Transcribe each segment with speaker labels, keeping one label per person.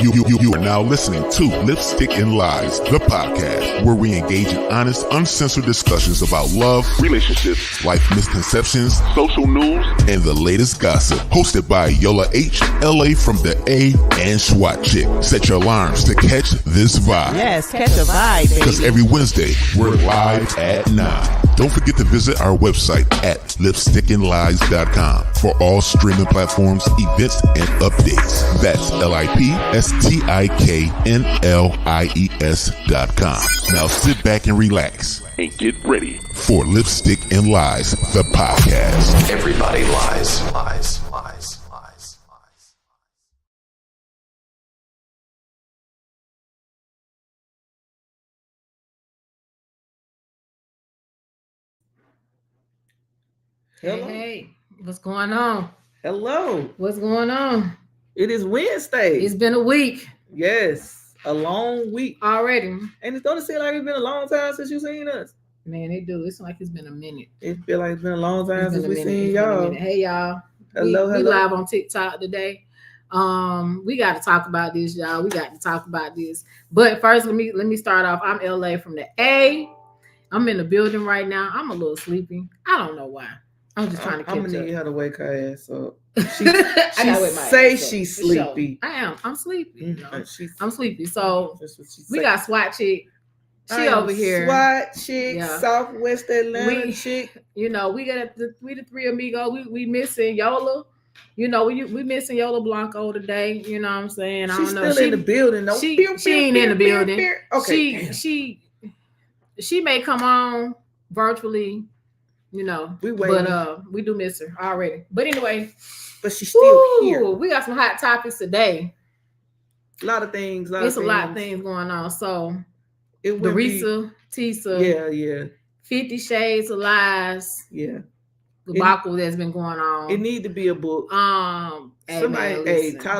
Speaker 1: You are now listening to Lipstick and Lies, the podcast, where we engage in honest, uncensored discussions about love, relationships, life misconceptions, social news, and the latest gossip. Hosted by Yola H, LA from the A, and SWAT Chick. Set your alarms to catch this vibe.
Speaker 2: Yes, catch a vibe, baby.
Speaker 1: Because every Wednesday, we're live at 9. Don't forget to visit our website at lipstickandlies.com for all streaming platforms, events, and updates. That's lipsticknlies.com. Now sit back and relax and get ready for Lipstick and Lies, the podcast.
Speaker 3: Everybody lies.
Speaker 4: Hey, what's going on?
Speaker 2: Hello.
Speaker 4: What's going on?
Speaker 2: It is Wednesday.
Speaker 4: It's been a week.
Speaker 2: Yes, a long week
Speaker 4: already.
Speaker 2: And it don't seem like it's been a long time since you seen us.
Speaker 4: Man, it do. It's like it's been a minute.
Speaker 2: It feel like it's been a long time since we seen y'all.
Speaker 4: Hey, y'all.
Speaker 2: Hello.
Speaker 4: We live on TikTok today. We got to talk about this, y'all. We got to talk about this. But first, let me start off. I'm LA from the A. I'm in the building right now. I'm a little sleepy. I don't know why. I'm just trying to catch up.
Speaker 2: I'm gonna need her to wake her ass up. She she's sleepy.
Speaker 4: I am. I'm sleepy. You know? I'm sleepy. So we
Speaker 2: say.
Speaker 4: Got SWAT Chick. She over here.
Speaker 2: SWAT Chick, yeah. Southwest Atlanta Chick.
Speaker 4: You know, we the three amigos. We missing Yola. You know, we missing Yola Blanco today. You know what I'm saying? I don't know.
Speaker 2: She's still in the building. No,
Speaker 4: she ain't in the building. Okay. She may come on virtually. You know, but we do miss her already. But anyway,
Speaker 2: she's still here.
Speaker 4: We got some hot topics today.
Speaker 2: A lot of things.
Speaker 4: A lot of things going on. So the RESSA, TEESA,
Speaker 2: yeah,
Speaker 4: 50 Shades of Lies,
Speaker 2: yeah,
Speaker 4: the debacle that's been going on.
Speaker 2: It need to be a book. Tyler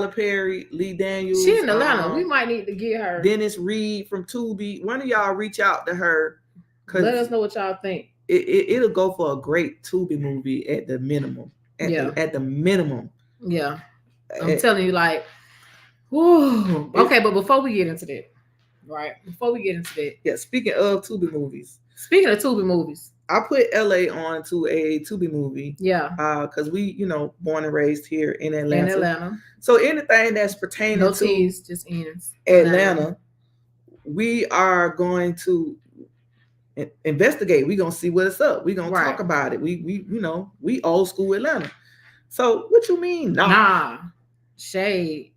Speaker 2: Perry, Lee Daniels.
Speaker 4: She in Atlanta. We might need to get her.
Speaker 2: Dennis Reed from Tubi. One of y'all reach out to her.
Speaker 4: Let us know what y'all think.
Speaker 2: It'll go for a great Tubi movie at the minimum. At the minimum.
Speaker 4: Yeah. I'm telling you, like, whoo. Okay, but before we get into that,
Speaker 2: yeah, speaking of Tubi movies,
Speaker 4: I
Speaker 2: put LA on to a Tubi movie.
Speaker 4: Yeah.
Speaker 2: Because we, born and raised here in Atlanta. So anything that's pertaining to
Speaker 4: just ends.
Speaker 2: Atlanta, we are going to investigate. We're gonna see what's up. We're gonna talk about it. We old school Atlanta. So what you mean?
Speaker 4: Nah. Shade.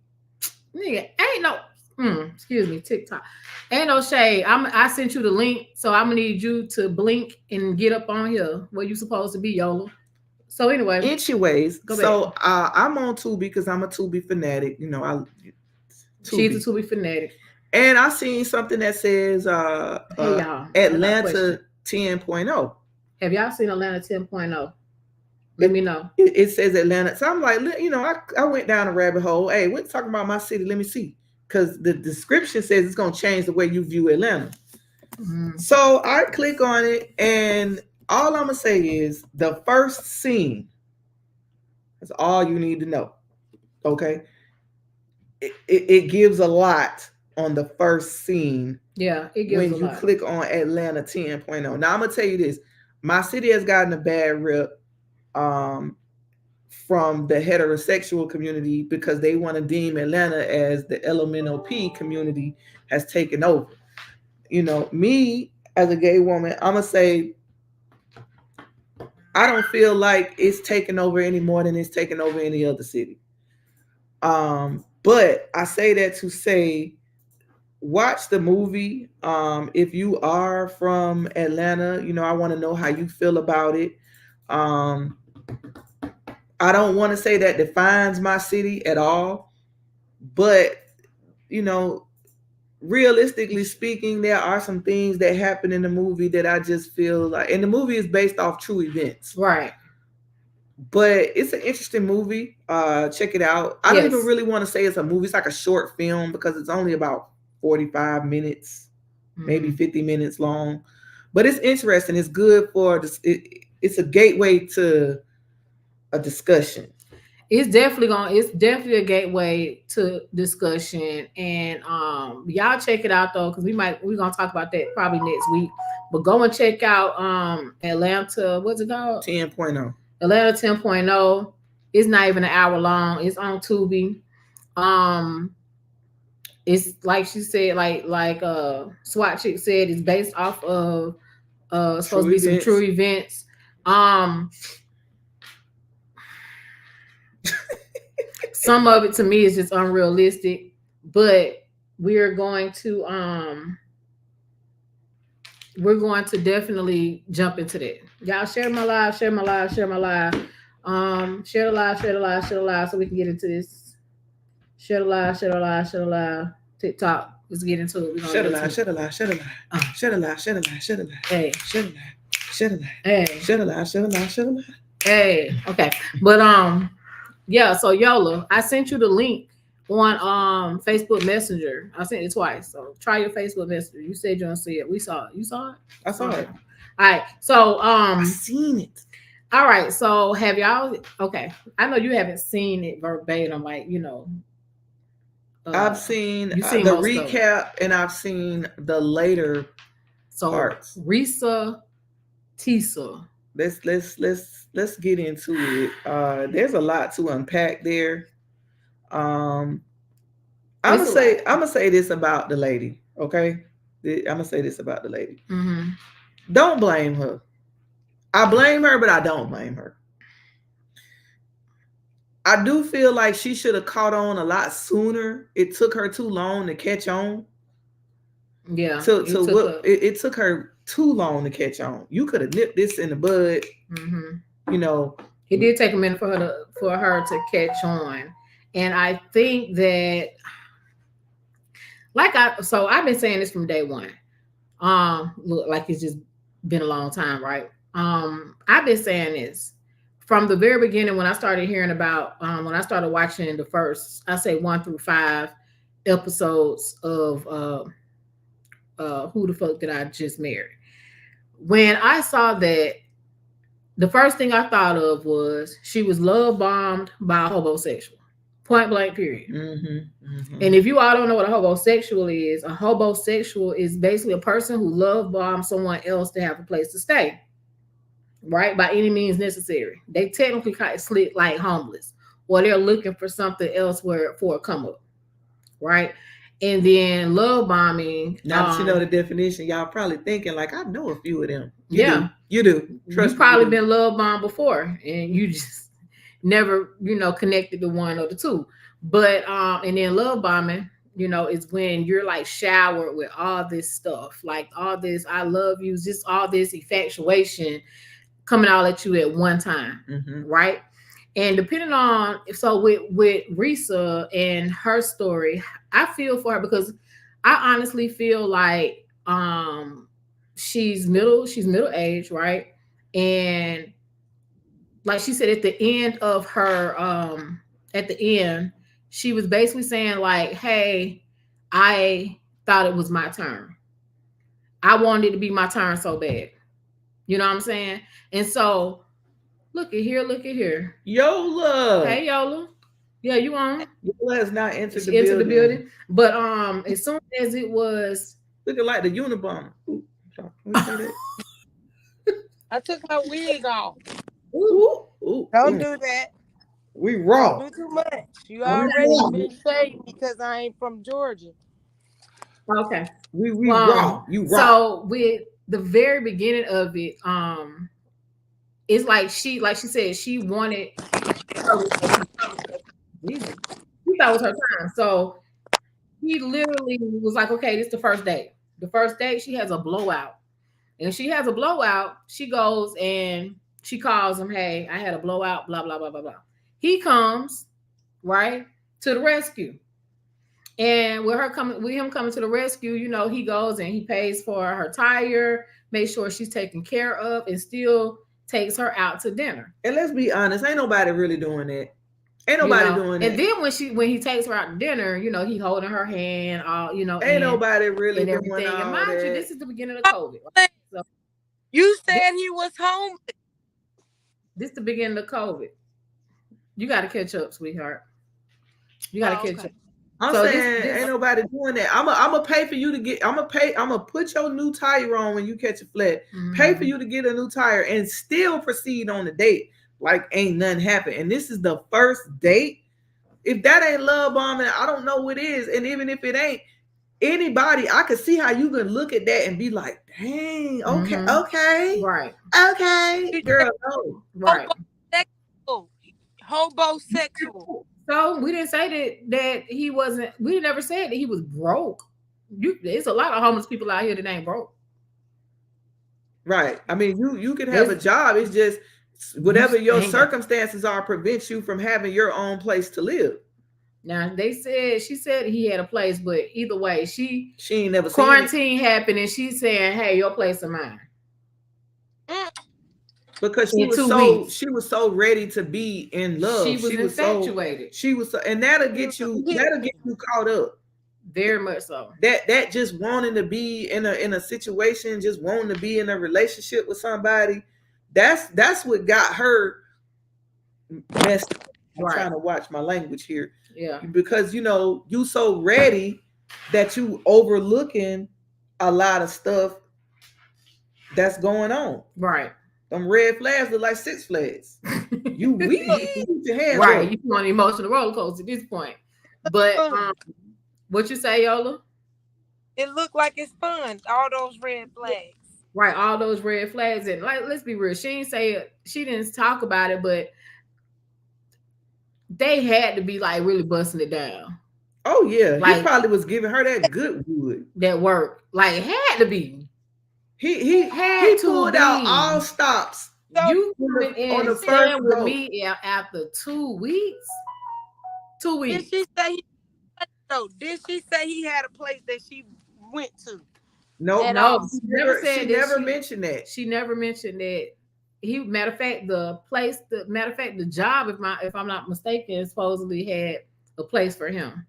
Speaker 4: Nigga, ain't no excuse me, TikTok. Ain't no shade. I sent you the link, so I'm gonna need you to blink and get up on here where you supposed to be, Yola. So anyway.
Speaker 2: Anyways, so I'm on Tubi because I'm a Tubi fanatic.
Speaker 4: She's a Tubi fanatic.
Speaker 2: And I seen something that says Atlanta 10.0.
Speaker 4: Have y'all seen Atlanta 10.0? Let me know.
Speaker 2: It says Atlanta. So I'm like, I went down a rabbit hole. Hey, we're talking about my city. Let me see. Because the description says it's going to change the way you view Atlanta. Mm-hmm. So I click on it, and all I'm going to say is the first scene. That's all you need to know. Okay? It gives a lot on the first scene.
Speaker 4: Yeah, it gives
Speaker 2: when you click on Atlanta 10.0. Now I'm gonna tell you this: my city has gotten a bad rep from the heterosexual community because they want to deem Atlanta as the LMNOP community has taken over. Me as a gay woman, I'm gonna say I don't feel like it's taken over any more than it's taken over any other city. But I say that to say, watch the movie. If you are from Atlanta, I want to know how you feel about it. I don't want to say that defines my city at all, but realistically speaking, there are some things that happen in the movie that I just feel like, and the movie is based off true events,
Speaker 4: right?
Speaker 2: But it's an interesting movie. Check it out. I don't even really want to say it's a movie. It's like a short film because it's only about 45 minutes, maybe 50 minutes long. But it's interesting. It's good for this. It's a gateway to a discussion.
Speaker 4: it's definitely a gateway to discussion. And y'all check it out though, because we're gonna talk about that probably next week. But go and check out Atlanta, what's it called?
Speaker 2: 10.0.
Speaker 4: Atlanta 10.0. It's not even an hour long. It's on Tubi. It's like she said, like SWAT chick said, it's based off of supposed to be some true events. Some of it to me is just unrealistic, but we're going to definitely jump into that. Y'all share my live, share the live, share the live, so we can get into this. Share the live. TikTok. Let's get into it.
Speaker 2: Share the live.
Speaker 4: Hey.
Speaker 2: Hey.
Speaker 4: Okay. But yeah, so Yola, I sent you the link on Facebook Messenger. I sent it twice. So try your Facebook Messenger. You said you don't see it. We saw it. You saw it?
Speaker 2: I saw it.
Speaker 4: All right. So
Speaker 2: I seen it.
Speaker 4: All right. So have y'all okay. I know you haven't seen it verbatim, like, you know.
Speaker 2: I've seen the recap and I've seen the later parts.
Speaker 4: RESSA, TEESA.
Speaker 2: Let's get into it. There's a lot to unpack there. I'm gonna say this about the lady. Okay, I'm gonna say this about the lady.
Speaker 4: Mm-hmm.
Speaker 2: Don't blame her. I blame her, but I don't blame her. I do feel like she should have caught on a lot sooner. It took her too long to catch on.
Speaker 4: Yeah.
Speaker 2: It took her too long to catch on. You could have nipped this in the bud.
Speaker 4: Mm-hmm.
Speaker 2: You know,
Speaker 4: it did take a minute for her to catch on, and I think that, I've been saying this from day one. Look, like it's just been a long time, right? I've been saying this from the very beginning when I started hearing about when I started watching the first, I say 1 through 5 episodes of Who the Fuck Did I Just Marry. When I saw that, the first thing I thought of was she was love bombed by a homosexual. Point blank, period.
Speaker 2: Mm-hmm, mm-hmm.
Speaker 4: And if you all don't know what a homosexual is basically a person who love bombs someone else to have a place to stay. Right? By any means necessary. They technically kind of slick like homeless, or they're looking for something else for a come up. Right? And then love bombing.
Speaker 2: Now that you know the definition, y'all probably thinking like, I know a few of them. You do.
Speaker 4: Trust me, you've probably been love bombed before, and you just never, connected to one or the two. But and then love bombing, is when you're like showered with all this stuff, like all this I love you, just all this infatuation coming all at you at one time, right? And depending on, so with RESSA and her story, I feel for her because I honestly feel like she's middle aged, right? And like she said, at the end of her, she was basically saying like, hey, I thought it was my turn. I wanted it to be my turn so bad. You know what I'm saying? And so, look at here.
Speaker 2: Yola.
Speaker 4: Hey, Yola. Yeah, you on?
Speaker 2: Yola has not entered the building.
Speaker 4: But as soon as it was
Speaker 2: looking like the Unabomber.
Speaker 3: I took my wig off.
Speaker 2: Don't
Speaker 3: do that.
Speaker 2: We raw.
Speaker 3: Don't do too much. You already been shading because I ain't from Georgia.
Speaker 4: Okay.
Speaker 2: We raw. You raw.
Speaker 4: So with the very beginning of it, it's like she said, she wanted she thought it was her time. So he literally was like, okay, this is the first date. The first date, she has a blowout. And she has a blowout, she goes and she calls him, hey, I had a blowout, blah, blah, blah, blah, blah. He comes, right, to the rescue. And with him coming to the rescue, he goes and he pays for her tire, makes sure she's taken care of, and still takes her out to dinner.
Speaker 2: And let's be honest, ain't nobody really doing that. Ain't nobody doing that.
Speaker 4: And then when he takes her out to dinner, he holding her hand,
Speaker 2: ain't nobody really doing
Speaker 4: everything.
Speaker 2: all
Speaker 4: and mind
Speaker 2: that.
Speaker 4: you, this is the beginning of COVID. Right? So,
Speaker 3: you said he was home.
Speaker 4: This is the beginning of COVID. You got to catch up, sweetheart. You got to catch up.
Speaker 2: I'm saying ain't nobody doing that. I'm gonna pay for you to get. I'm gonna put your new tire on when you catch a flat. Pay for you to get a new tire and still proceed on the date like ain't nothing happened. And this is the first date. If that ain't love bombing, I don't know what is. And even if it ain't, anybody, I could see how you can look at that and be like, dang, okay,
Speaker 4: right,
Speaker 2: okay, girl, no,
Speaker 4: right,
Speaker 3: homosexual.
Speaker 4: So we didn't say that he wasn't. We never said that he was broke. There's a lot of homeless people out here that ain't broke.
Speaker 2: Right. I mean, you can have a job. It's just whatever your circumstances are prevents you from having your own place to live.
Speaker 4: Now she said he had a place, but either way, she
Speaker 2: ain't never
Speaker 4: quarantine happened, and she's saying, "Hey, your place or mine."
Speaker 2: Because she was so ready to be in love.
Speaker 4: She was infatuated.
Speaker 2: And that'll get you caught up.
Speaker 4: Very much so.
Speaker 2: That just wanting to be in a situation, just wanting to be in a relationship with somebody, that's what got her messed up. I'm trying to watch my language here.
Speaker 4: Yeah.
Speaker 2: Because you so ready that you overlooking a lot of stuff that's going on.
Speaker 4: Right.
Speaker 2: Them red flags look like Six Flags. You weak. Your hands
Speaker 4: right. You on an emotional roller coaster at this point. But what you say, Yola?
Speaker 3: It looked like it's fun. All those red flags.
Speaker 4: Right. All those red flags. And like, let's be real. She didn't talk about it, but they had to be like really busting it down.
Speaker 2: Oh yeah. Like, he probably was giving her that good wood.
Speaker 4: That work. Like it had to be.
Speaker 2: He pulled out all stops.
Speaker 4: You coming in and staying with me after 2 weeks? 2 weeks.
Speaker 3: Did she say he had a place that she went to?
Speaker 2: No. She never mentioned that.
Speaker 4: She never mentioned that. Matter of fact, the job, if I'm not mistaken, supposedly had a place for him.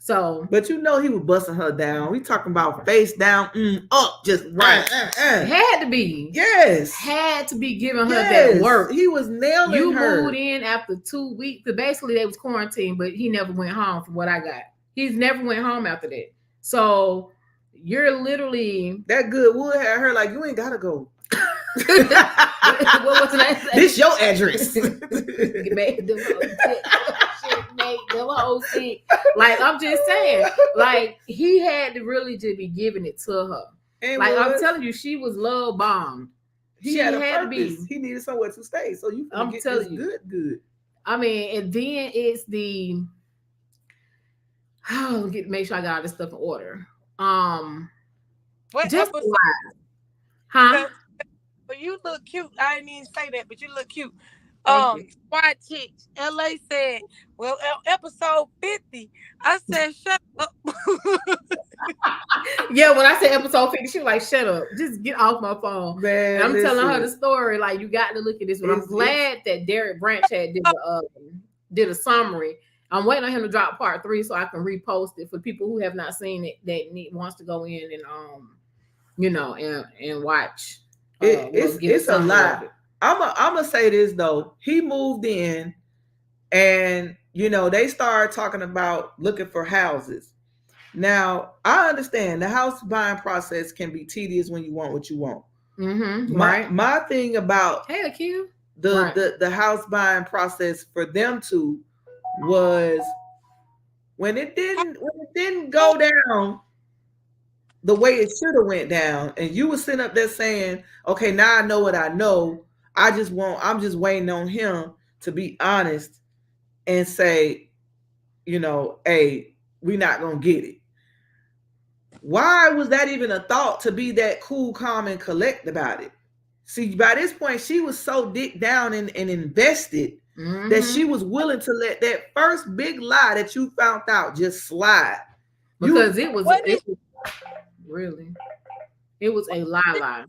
Speaker 4: So,
Speaker 2: but he was busting her down. We talking about face down, up, just right.
Speaker 4: Had to be.
Speaker 2: Yes.
Speaker 4: Had to be giving her that work.
Speaker 2: He was nailing her.
Speaker 4: You moved in after 2 weeks. Because basically they was quarantined, but he never went home from what I got. He's never went home after that. So you're literally
Speaker 2: that good wood had her like, you ain't gotta go.
Speaker 4: What was that?
Speaker 2: This your address.
Speaker 4: Like I'm just saying, like he had to really just be giving it to her. And like I'm telling you, she was love bombed.
Speaker 2: She had to be. He needed somewhere to stay, so I'm telling you, good.
Speaker 4: I mean, and then it's the make sure I got all this stuff in order.
Speaker 3: What
Speaker 4: just
Speaker 3: episode?
Speaker 4: Huh?
Speaker 3: But you look cute. I didn't even say that, but you look cute. White chicks. LA said, well, episode 50. I said, shut up.
Speaker 4: Yeah, when I said episode 50, she was like, shut up. Just get off my phone. Man, I'm telling her the story. Like, you got to look at this one. I'm glad that Derek Branch did a summary. I'm waiting on him to drop part 3 so I can repost it for people who have not seen it that wants to go in and and watch.
Speaker 2: It's a lot. I'm gonna say this though. He moved in, and they started talking about looking for houses. Now I understand the house buying process can be tedious when you want what you want.
Speaker 4: Mm-hmm,
Speaker 2: my thing about the house buying process for them two was when it didn't go down the way it should have went down, and you were sitting up there saying, okay, now I know what I know. I'm just waiting on him to be honest and say, hey, we're not gonna get it. Why was that even a thought to be that cool, calm, and collect about it? See, by this point, she was so deep down and invested that she was willing to let that first big lie that you found out just slide.
Speaker 4: Because it was really, it was a lie.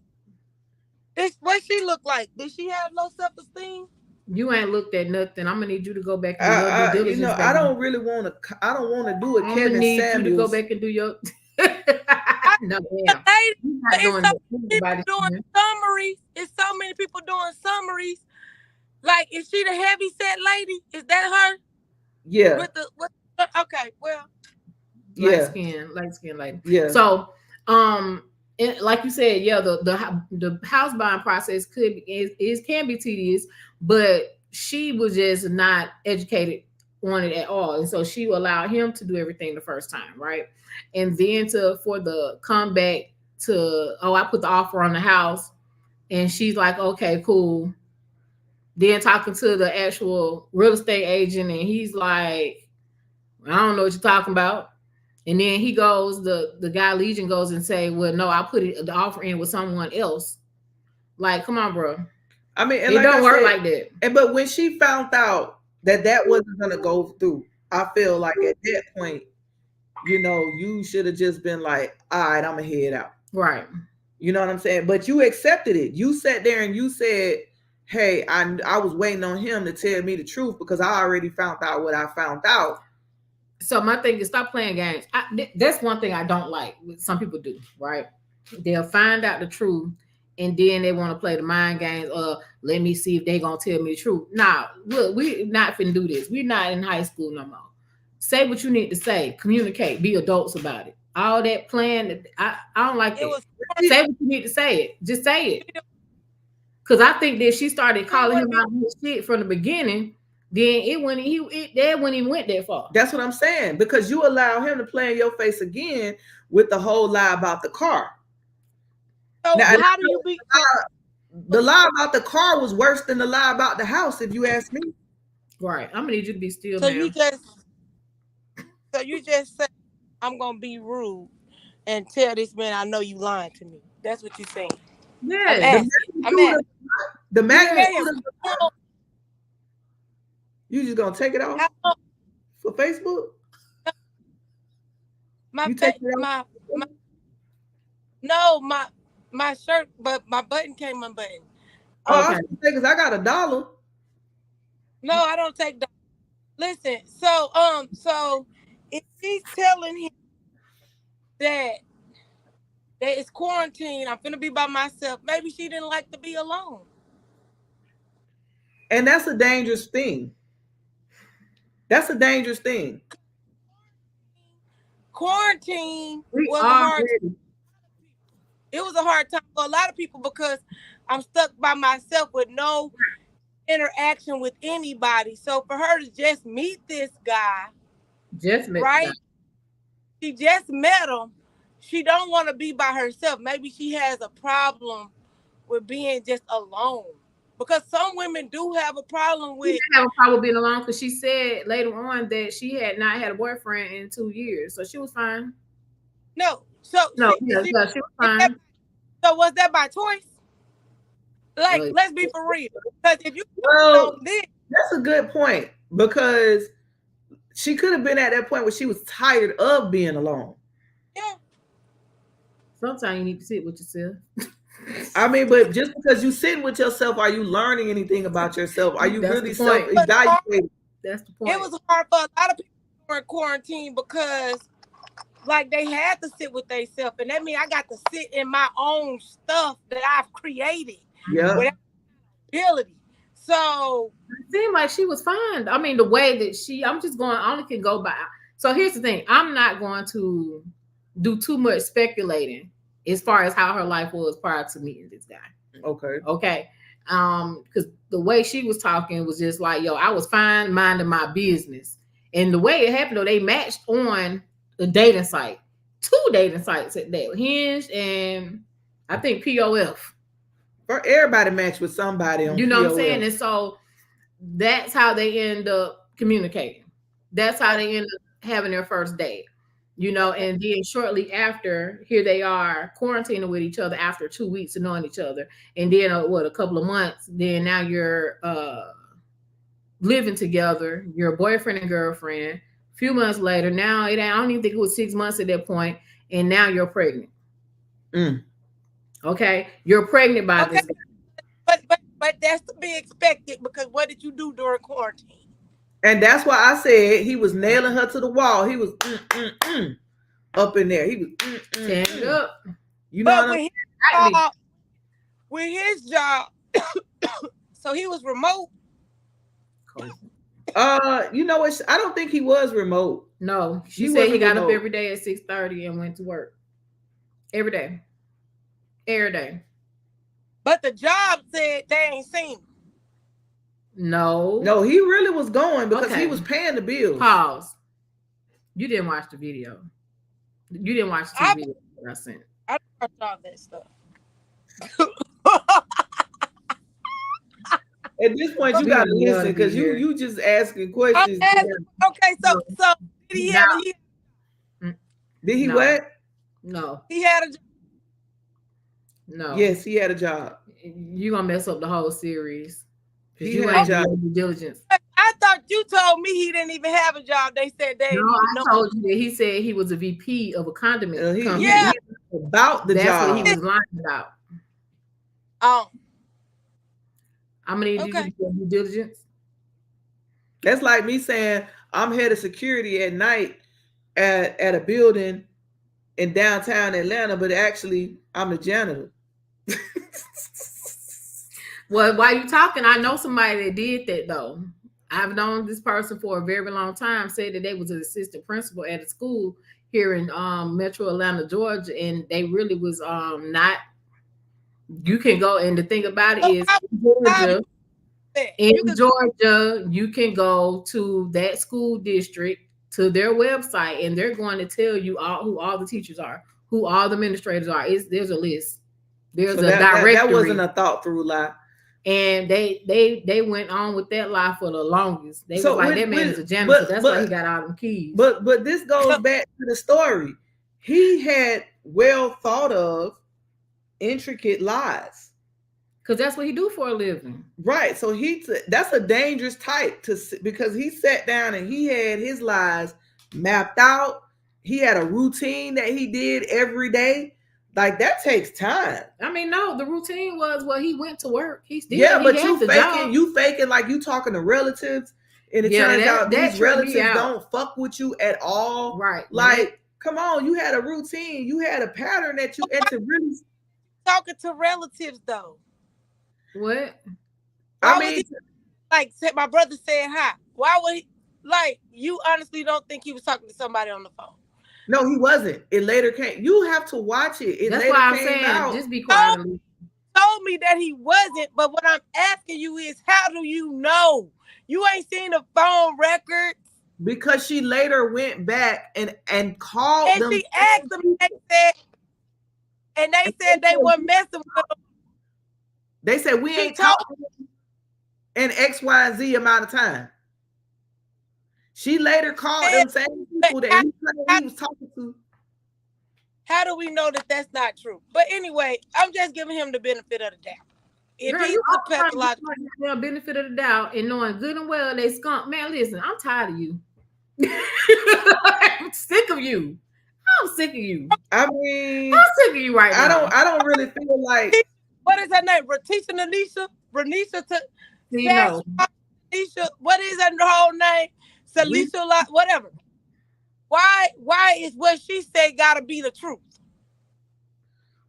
Speaker 3: What she look like? Did she have low self-esteem?
Speaker 4: You ain't looked at nothing. I'm gonna need you to go back and do your due diligence.
Speaker 2: I don't want to do it. Kevin
Speaker 4: need
Speaker 2: Samuels.
Speaker 4: You to go back and do your. No,
Speaker 3: doing summaries. It's so many people doing summaries. Like, is she the heavy set lady? Is that her?
Speaker 2: Yeah.
Speaker 3: Okay, well.
Speaker 2: Yeah.
Speaker 4: Light skin lady.
Speaker 2: Yeah.
Speaker 4: So, like you said, yeah, the house buying process can be tedious, but she was just not educated on it at all, and so she allowed him to do everything the first time, right? And then for the comeback to, I put the offer on the house, and she's like, okay, cool. Then talking to the actual real estate agent, and he's like, I don't know what you're talking about. And then he goes, the guy Legion goes and say, well, no, I put the offer in with someone else. Like, come on, bro.
Speaker 2: I mean,
Speaker 4: it don't work like that.
Speaker 2: But when she found out that wasn't going to go through, I feel like at that point, you should have just been like, all right, I'm going to head out.
Speaker 4: Right.
Speaker 2: You know what I'm saying? But you accepted it. You sat there and you said, hey, I was waiting on him to tell me the truth because I already found out what I found out.
Speaker 4: So my thing is, stop playing games. That's one thing I don't like. Some people do, right? They'll find out the truth, and then they want to play the mind games. Let me see if they gonna tell me the truth. Nah, look, we not finna do this. We're not in high school no more. Say what you need to say. Communicate. Be adults about it. All that playing, I don't like it. Say what you need to say it. Just say it. Because I think that she started calling him out his shit from the beginning. Then it when he went that far.
Speaker 2: That's what I'm saying. Because you allow him to play in your face again with the whole lie about the car.
Speaker 3: So now, how do you be?
Speaker 2: The lie about the car was worse than the lie about the house, if you ask me.
Speaker 4: Right. I'm gonna need you to be still.
Speaker 3: So you just said, I'm gonna be rude and tell this man I know you lying to me. That's what you're saying.
Speaker 4: Yeah.
Speaker 2: The magnitude. You just gonna take it off for Facebook?
Speaker 3: My shirt, but my button came unbuttoned.
Speaker 2: Oh, okay. Because I got $1.
Speaker 3: No, I don't take that. Listen, so if she's telling him that it's quarantine, I'm finna be by myself, maybe she didn't like to be alone.
Speaker 2: And that's a dangerous thing.
Speaker 3: Quarantine was hard. It was a hard time for a lot of people because I'm stuck by myself with no interaction with anybody. So for her to just meet this guy, she just met him. She don't want to be by herself. Maybe she has a problem with being just alone. Because some women do have a problem with.
Speaker 4: She have a problem being alone because she said later on that she had not had a boyfriend in 2 years, so she was fine.
Speaker 3: She was fine. So was that by choice? Like, let's be for real. Because if you
Speaker 2: that's a good point because she could have been at that point where she was tired of being alone.
Speaker 3: Yeah.
Speaker 4: Sometimes you need to sit with yourself.
Speaker 2: I mean, but just because you sit with yourself, are you learning anything about yourself? Are you really self-evaluating?
Speaker 4: That's the point.
Speaker 3: It was hard for a lot of people during quarantine because, like, they had to sit with themselves, and that means I got to sit in my own stuff that I've created.
Speaker 2: Yeah.
Speaker 3: Without ability. So
Speaker 4: it seemed like she was fine. I mean, the way that I only can go by. So here's the thing. I'm not going to do too much speculating as far as how her life was prior to meeting this guy. Okay. Because the way she was talking was just like, yo, I was fine minding my business. And the way it happened, though, they matched on the dating site. 2 dating sites at that. Hinge and I think POF.
Speaker 2: For everybody matched with somebody on POF.
Speaker 4: What I'm saying? And so that's how they end up communicating. That's how they end up having their first date. And then shortly after, here they are quarantining with each other after 2 weeks of knowing each other. And then, a couple of months, then now you're living together, you're boyfriend and girlfriend. A few months later, now I don't even think it was 6 months at that point, and now you're pregnant. Okay, you're pregnant by this guy.
Speaker 3: But that's to be expected because what did you do during quarantine?
Speaker 2: And that's why I said he was nailing her to the wall. He was up in there. He was
Speaker 4: stand up.
Speaker 2: You know what I mean?
Speaker 3: With his job, so he was remote.
Speaker 2: You know what? I don't think he was remote.
Speaker 4: No, she said he got up every day at 6:30 and went to work. Every day. Every day.
Speaker 3: But the job said they ain't seen him.
Speaker 2: No, he really was going because he was paying the bills.
Speaker 4: Pause. You didn't watch the video. You didn't watch the video that I sent.
Speaker 3: I watched all that stuff.
Speaker 2: At this point, you gotta listen because you just asking questions.
Speaker 3: Okay, so did he have
Speaker 2: Did he what?
Speaker 4: No.
Speaker 3: He had a job.
Speaker 4: No.
Speaker 2: Yes, he had a job.
Speaker 4: You're gonna mess up the whole series.
Speaker 2: He had a job.
Speaker 4: Due diligence.
Speaker 3: I thought you told me he didn't even have a job. They said they.
Speaker 4: No, I told you that he said he was a VP of a condiment company.
Speaker 3: Yeah,
Speaker 2: about the job.
Speaker 4: That's what he was lying about.
Speaker 3: Oh.
Speaker 4: How many did you do due diligence?
Speaker 2: That's like me saying I'm head of security at night at a building in downtown Atlanta, but actually I'm the janitor.
Speaker 4: Well, while you talking, I know somebody that did that though. I've known this person for a very long time. Said that they was an assistant principal at a school here in Metro Atlanta, Georgia, and they really was not. You can go, and the thing about it is, in Georgia, you can go to that school district to their website, and they're going to tell you who all the teachers are, who all the administrators are. There's a list. There's a directory.
Speaker 2: That wasn't a thought through lie.
Speaker 4: And they went on with that lie for the longest. They was like, that man is a janitor. That's why he got all them keys.
Speaker 2: But this goes back to the story. He had well thought of intricate lies.
Speaker 4: Because that's what he do for a living.
Speaker 2: Right. So that's a dangerous type because he sat down and he had his lies mapped out. He had a routine that he did every day. Like that takes time.
Speaker 4: I mean, no, the routine was he went to work. But
Speaker 2: you faking like you talking to relatives, and it turns out these relatives don't fuck with you at all.
Speaker 4: Right.
Speaker 2: Like, come on, you had a routine, you had a pattern that you and to really
Speaker 3: talking to relatives though.
Speaker 4: What?
Speaker 3: Like my brother said hi. Why would he you honestly don't think he was talking to somebody on the phone?
Speaker 2: No, he wasn't. It later came. You have to watch it.
Speaker 4: That's why I'm saying, just be quiet.
Speaker 3: Told me that he wasn't, but what I'm asking you is, how do you know? You ain't seen the phone records.
Speaker 2: Because she later went back and called them.
Speaker 3: And she asked them, they said they weren't messing with them.
Speaker 2: They said we ain't talking in X, Y, and Z amount of time. She later called them same people that he was talking to.
Speaker 3: How do we know that that's not true? But anyway, I'm just giving him the benefit of the doubt. If he's a pathological
Speaker 4: benefit of the doubt and knowing good and well they skunk, man, listen, I'm tired of you. I'm sick of you. I'm sick of you.
Speaker 2: I mean,
Speaker 4: I'm sick of you right now.
Speaker 2: I don't really feel like.
Speaker 3: What is her name? Renisha? What is her whole name? Salisha, whatever. Why is what she said gotta be the truth?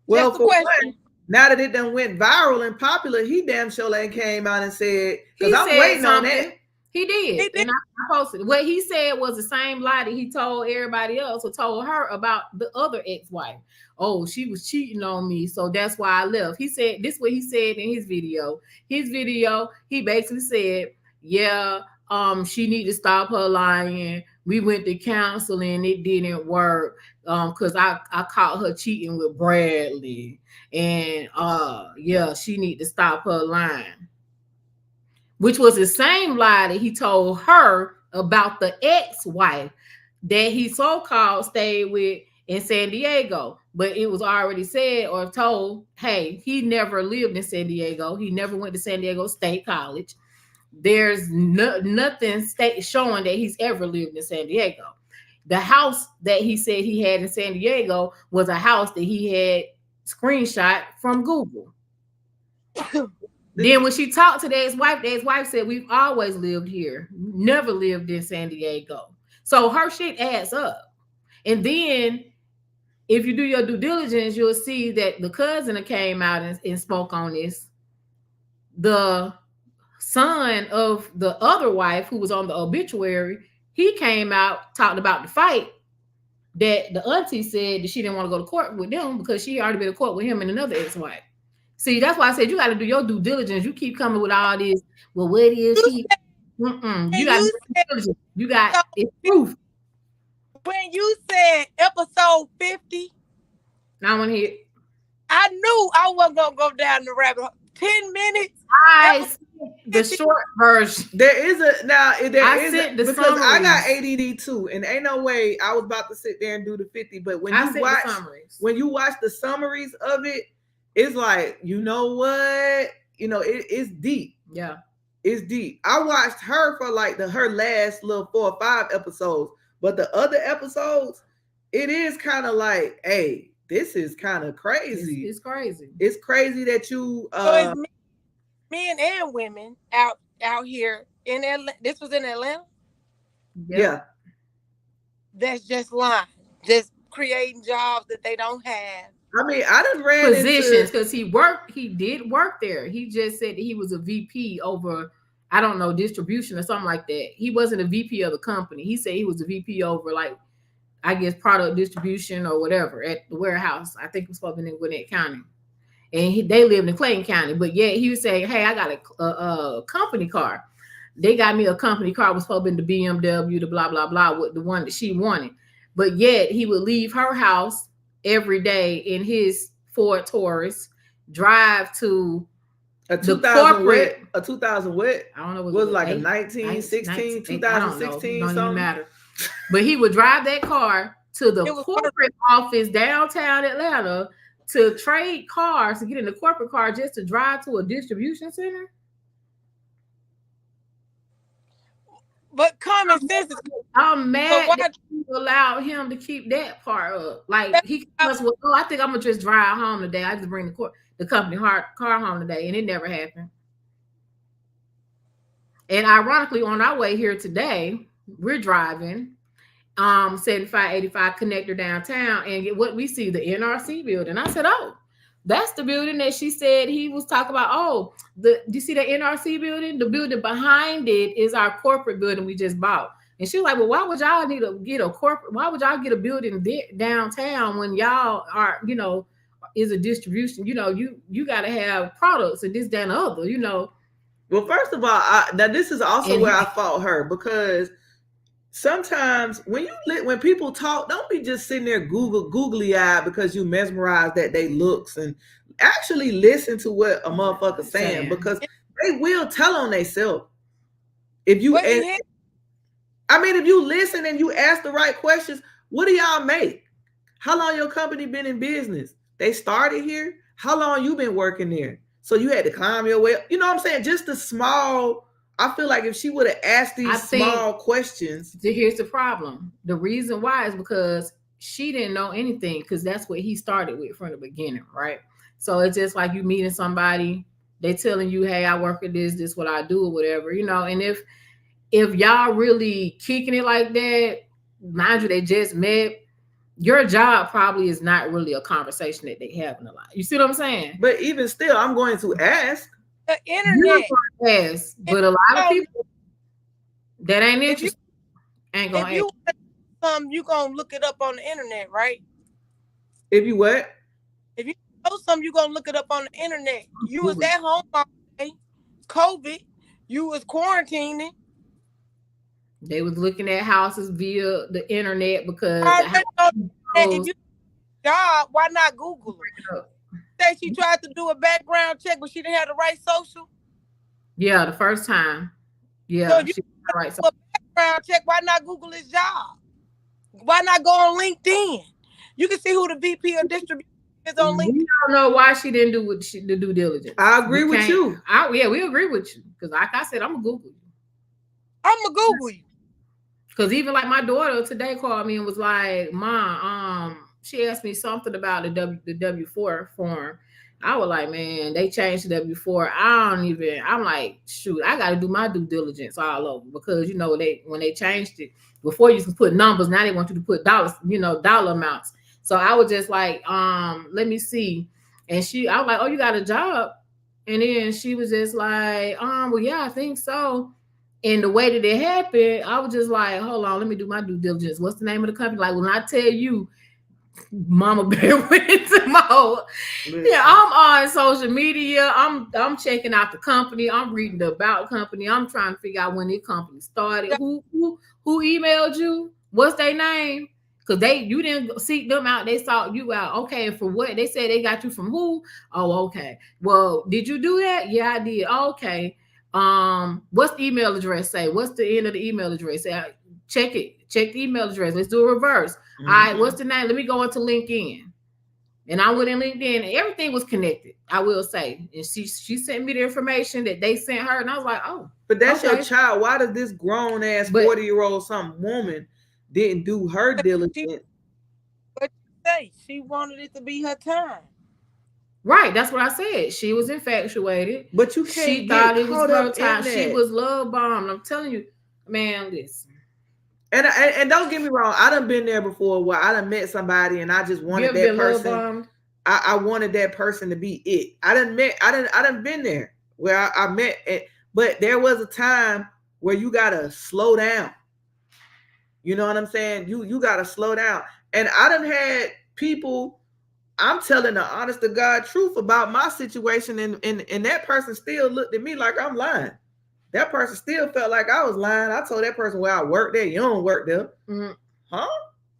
Speaker 2: Well, that's the question. Now that it done went viral and popular, he damn sure ain't came out and said, because I'm waiting on that.
Speaker 4: He did. And I posted. What he said was the same lie that he told everybody else or told her about the other ex-wife. Oh, she was cheating on me, so that's why I left. He said, this is what he said in his video. He basically said, she need to stop her lying. We went to counseling, it didn't work. Because I caught her cheating with Bradley. And she need to stop her lying. Which was the same lie that he told her about the ex-wife that he so-called stayed with in San Diego. But it was already said or told, hey, he never lived in San Diego. He never went to San Diego State College. There's nothing showing that he's ever lived in San Diego. The house that he said he had in San Diego was a house that he had screenshot from Google. Then when she talked to the ex-wife said, we've always lived here, never lived in San Diego. So her shit adds up. And then if you do your due diligence, you'll see that the cousin came out and spoke on this. The son of the other wife who was on the obituary, he came out talking about the fight that the auntie said that she didn't want to go to court with them because she already been to court with him and another ex-wife. See, that's why I said you got to do your due diligence. You keep coming with all this. Well, what is she? You got you got it's proof.
Speaker 3: When you said episode 50,
Speaker 4: I want to hear.
Speaker 3: I knew I wasn't gonna go down the rabbit hole. 10 minutes.
Speaker 4: The short version.
Speaker 2: There is a now. There
Speaker 4: I
Speaker 2: is
Speaker 4: sent the
Speaker 2: because
Speaker 4: summaries.
Speaker 2: I got ADD too, and ain't no way I was about to sit there and do the 50. But when you watch the summaries of it, it's like, you know what? You know, it's deep.
Speaker 4: Yeah,
Speaker 2: it's deep. I watched her for like her last little 4 or 5 episodes, but the other episodes, it is kind of like, hey, this is kind of crazy.
Speaker 4: It's crazy.
Speaker 2: It's crazy that you
Speaker 3: so men and women out here in Atlanta. This was in Atlanta.
Speaker 2: Yeah.
Speaker 3: That's just lying, just creating jobs that they don't have.
Speaker 2: I mean, I done read
Speaker 4: positions because he did work there. He just said that he was a VP over, I don't know, distribution or something like that. He wasn't a VP of the company. He said he was a VP over, like, I guess, product distribution or whatever at the warehouse. I think it was supposed to be in Gwinnett County. And they lived in Clayton County. But yeah, he was saying, hey, I got a company car. They got me a company car. It was supposed to be the BMW, the blah, blah, blah, with the one that she wanted. But yet he would leave her house every day in his Ford Taurus, drive to
Speaker 2: a 2000 what? A 2000 what?
Speaker 4: I don't know.
Speaker 2: Was like a 1916, 2016
Speaker 4: don't
Speaker 2: something?
Speaker 4: Even matter. But he would drive that car to the corporate office downtown Atlanta to trade cars, to get in the corporate car just to drive to a distribution center.
Speaker 3: But common sense is,
Speaker 4: I'm mad that you allowed him to keep that part up. Like, he must, well, I think I'm gonna just drive home today. I just bring the company car home today, and it never happened. And ironically, on our way here today, we're driving 7585 connector downtown, and what we see, the NRC building. I said, oh, that's the building that she said he was talking about. Oh, do you see the NRC building? The building behind it is our corporate building we just bought. And she was like, well, why would y'all need to get a corporate? Why would y'all get a building downtown when y'all are, you know, is a distribution? You know, you got to have products and this, that, and the other, you know.
Speaker 2: Well, first of all, now this is also where I fought her, because sometimes when people talk, don't be just sitting there googly eyed because you mesmerized that they looks, and actually listen to what a motherfucker saying, because they will tell on themselves. If you, if you listen and you ask the right questions, what do y'all make? How long your company been in business? They started here. How long you been working there? So you had to climb your way. You know what I'm saying? Just the small. I feel like if she would have asked these small questions.
Speaker 4: Here's the problem. The reason why is because she didn't know anything, because that's what he started with from the beginning, right? So it's just like you meeting somebody, they telling you, hey, I work at this what I do or whatever, you know. And if y'all really kicking it like that, mind you, they just met, your job probably is not really a conversation that they have in a lot. You see what I'm saying?
Speaker 2: But even still, I'm going to ask.
Speaker 3: The internet.
Speaker 4: Yes, but a lot of people that ain't interested ain't gonna.
Speaker 3: If you gonna look it up on the internet, right?
Speaker 2: If you what?
Speaker 3: If you know something, you gonna look it up on the internet. You was at home all day, COVID. You was quarantining.
Speaker 4: They was looking at houses via the internet because
Speaker 3: if you job, why not Google it? Say she tried to do a background check, but she didn't have the right social.
Speaker 4: Yeah, the first time. Yeah,
Speaker 3: so if you right. So a background check, why not Google his job? Why not go on LinkedIn? You can see who the VP of distribution is on LinkedIn.
Speaker 4: We don't know why she didn't do the due diligence.
Speaker 2: I agree with you.
Speaker 4: We agree with you, because like I said, I'm gonna Google you.
Speaker 3: I'm gonna Google you.
Speaker 4: Because even like my daughter today called me and was like, Mom, she asked me something about the W-4 form. I was like, man, they changed the W-4. I'm like, shoot, I got to do my due diligence all over, because, you know, when they changed it, before you could put numbers, now they want you to put dollars, you know, dollar amounts. So I was just like, let me see. And I was like, oh, you got a job? And then she was just like, well, yeah, I think so. And the way that it happened, I was just like, hold on, let me do my due diligence. What's the name of the company? Like, when I tell you, Mama Bear went into mode. Yeah, I'm on social media. I'm checking out the company. I'm reading the about company. I'm trying to figure out when the company started. Who emailed you? What's their name? Because you didn't seek them out. They sought you out. Okay, and for what? They said they got you from who? Oh, okay. Well, did you do that? Yeah, I did. Okay. What's the email address say? What's the end of the email address? Check it. Check the email address. Let's do a reverse. All right, what's the name? Let me go into LinkedIn. And I went in LinkedIn and everything was connected, I will say. And she sent me the information that they sent her. And I was like, oh.
Speaker 2: But that's your child. Why does this grown ass 40-year-old some woman didn't do her diligence?
Speaker 3: But you say she wanted it to be her time.
Speaker 4: Right, that's what I said. She was infatuated.
Speaker 2: But you can't.
Speaker 4: She thought it was her time. She was love bombed. I'm telling you, man, listen.
Speaker 2: And don't get me wrong, I done been there before where I done met somebody and I just wanted that person. I wanted that person to be it. I done been there where I met it, but there was a time where you gotta slow down. You know what I'm saying? You gotta slow down. And I done had people, I'm telling the honest to God truth about my situation, and that person still looked at me like I'm lying. That person still felt like I was lying. I told that person, well, I work there. You don't work there. Mm-hmm. Huh?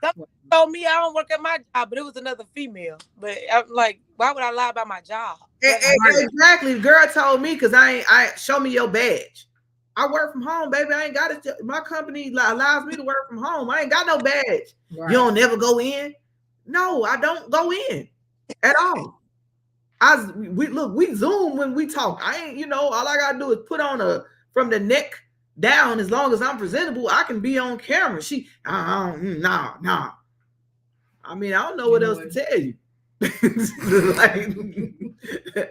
Speaker 3: Someone told me I don't work at my job, but it was another female. But I'm like, why would I lie about my job?
Speaker 2: Exactly. The girl told me, because I show me your badge. I work from home, baby. I ain't got it. My company allows me to work from home. I ain't got no badge. Right. You don't never go in? No, I don't go in at all. We Zoom when we talk. I ain't, all I gotta do is put on from the neck down. As long as I'm presentable, I can be on camera. No. I mean, I don't know what else to tell you. Like,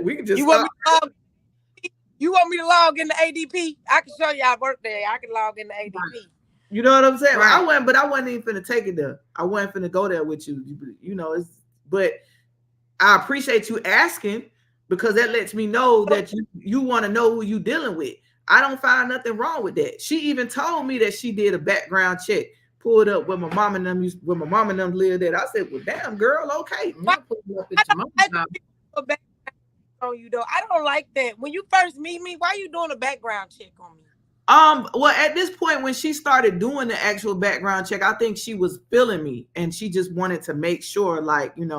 Speaker 2: we can just.
Speaker 3: You want me to log in the ADP? I can show you I work there. I can log in the ADP.
Speaker 2: You know what I'm saying? Right. I wasn't even finna take it there. I wasn't finna go there with you. But I appreciate you asking, because that lets me know that you want to know who you dealing with. I don't find nothing wrong with that. She even told me that she did a background check, pulled up where my mom and them lived at. I said, well, damn, girl, okay.
Speaker 3: On you though. I don't like that. When you first meet me, why are you doing a background check on me?
Speaker 2: Well, at this point, when she started doing the actual background check, I think she was feeling me, and she just wanted to make sure, like, am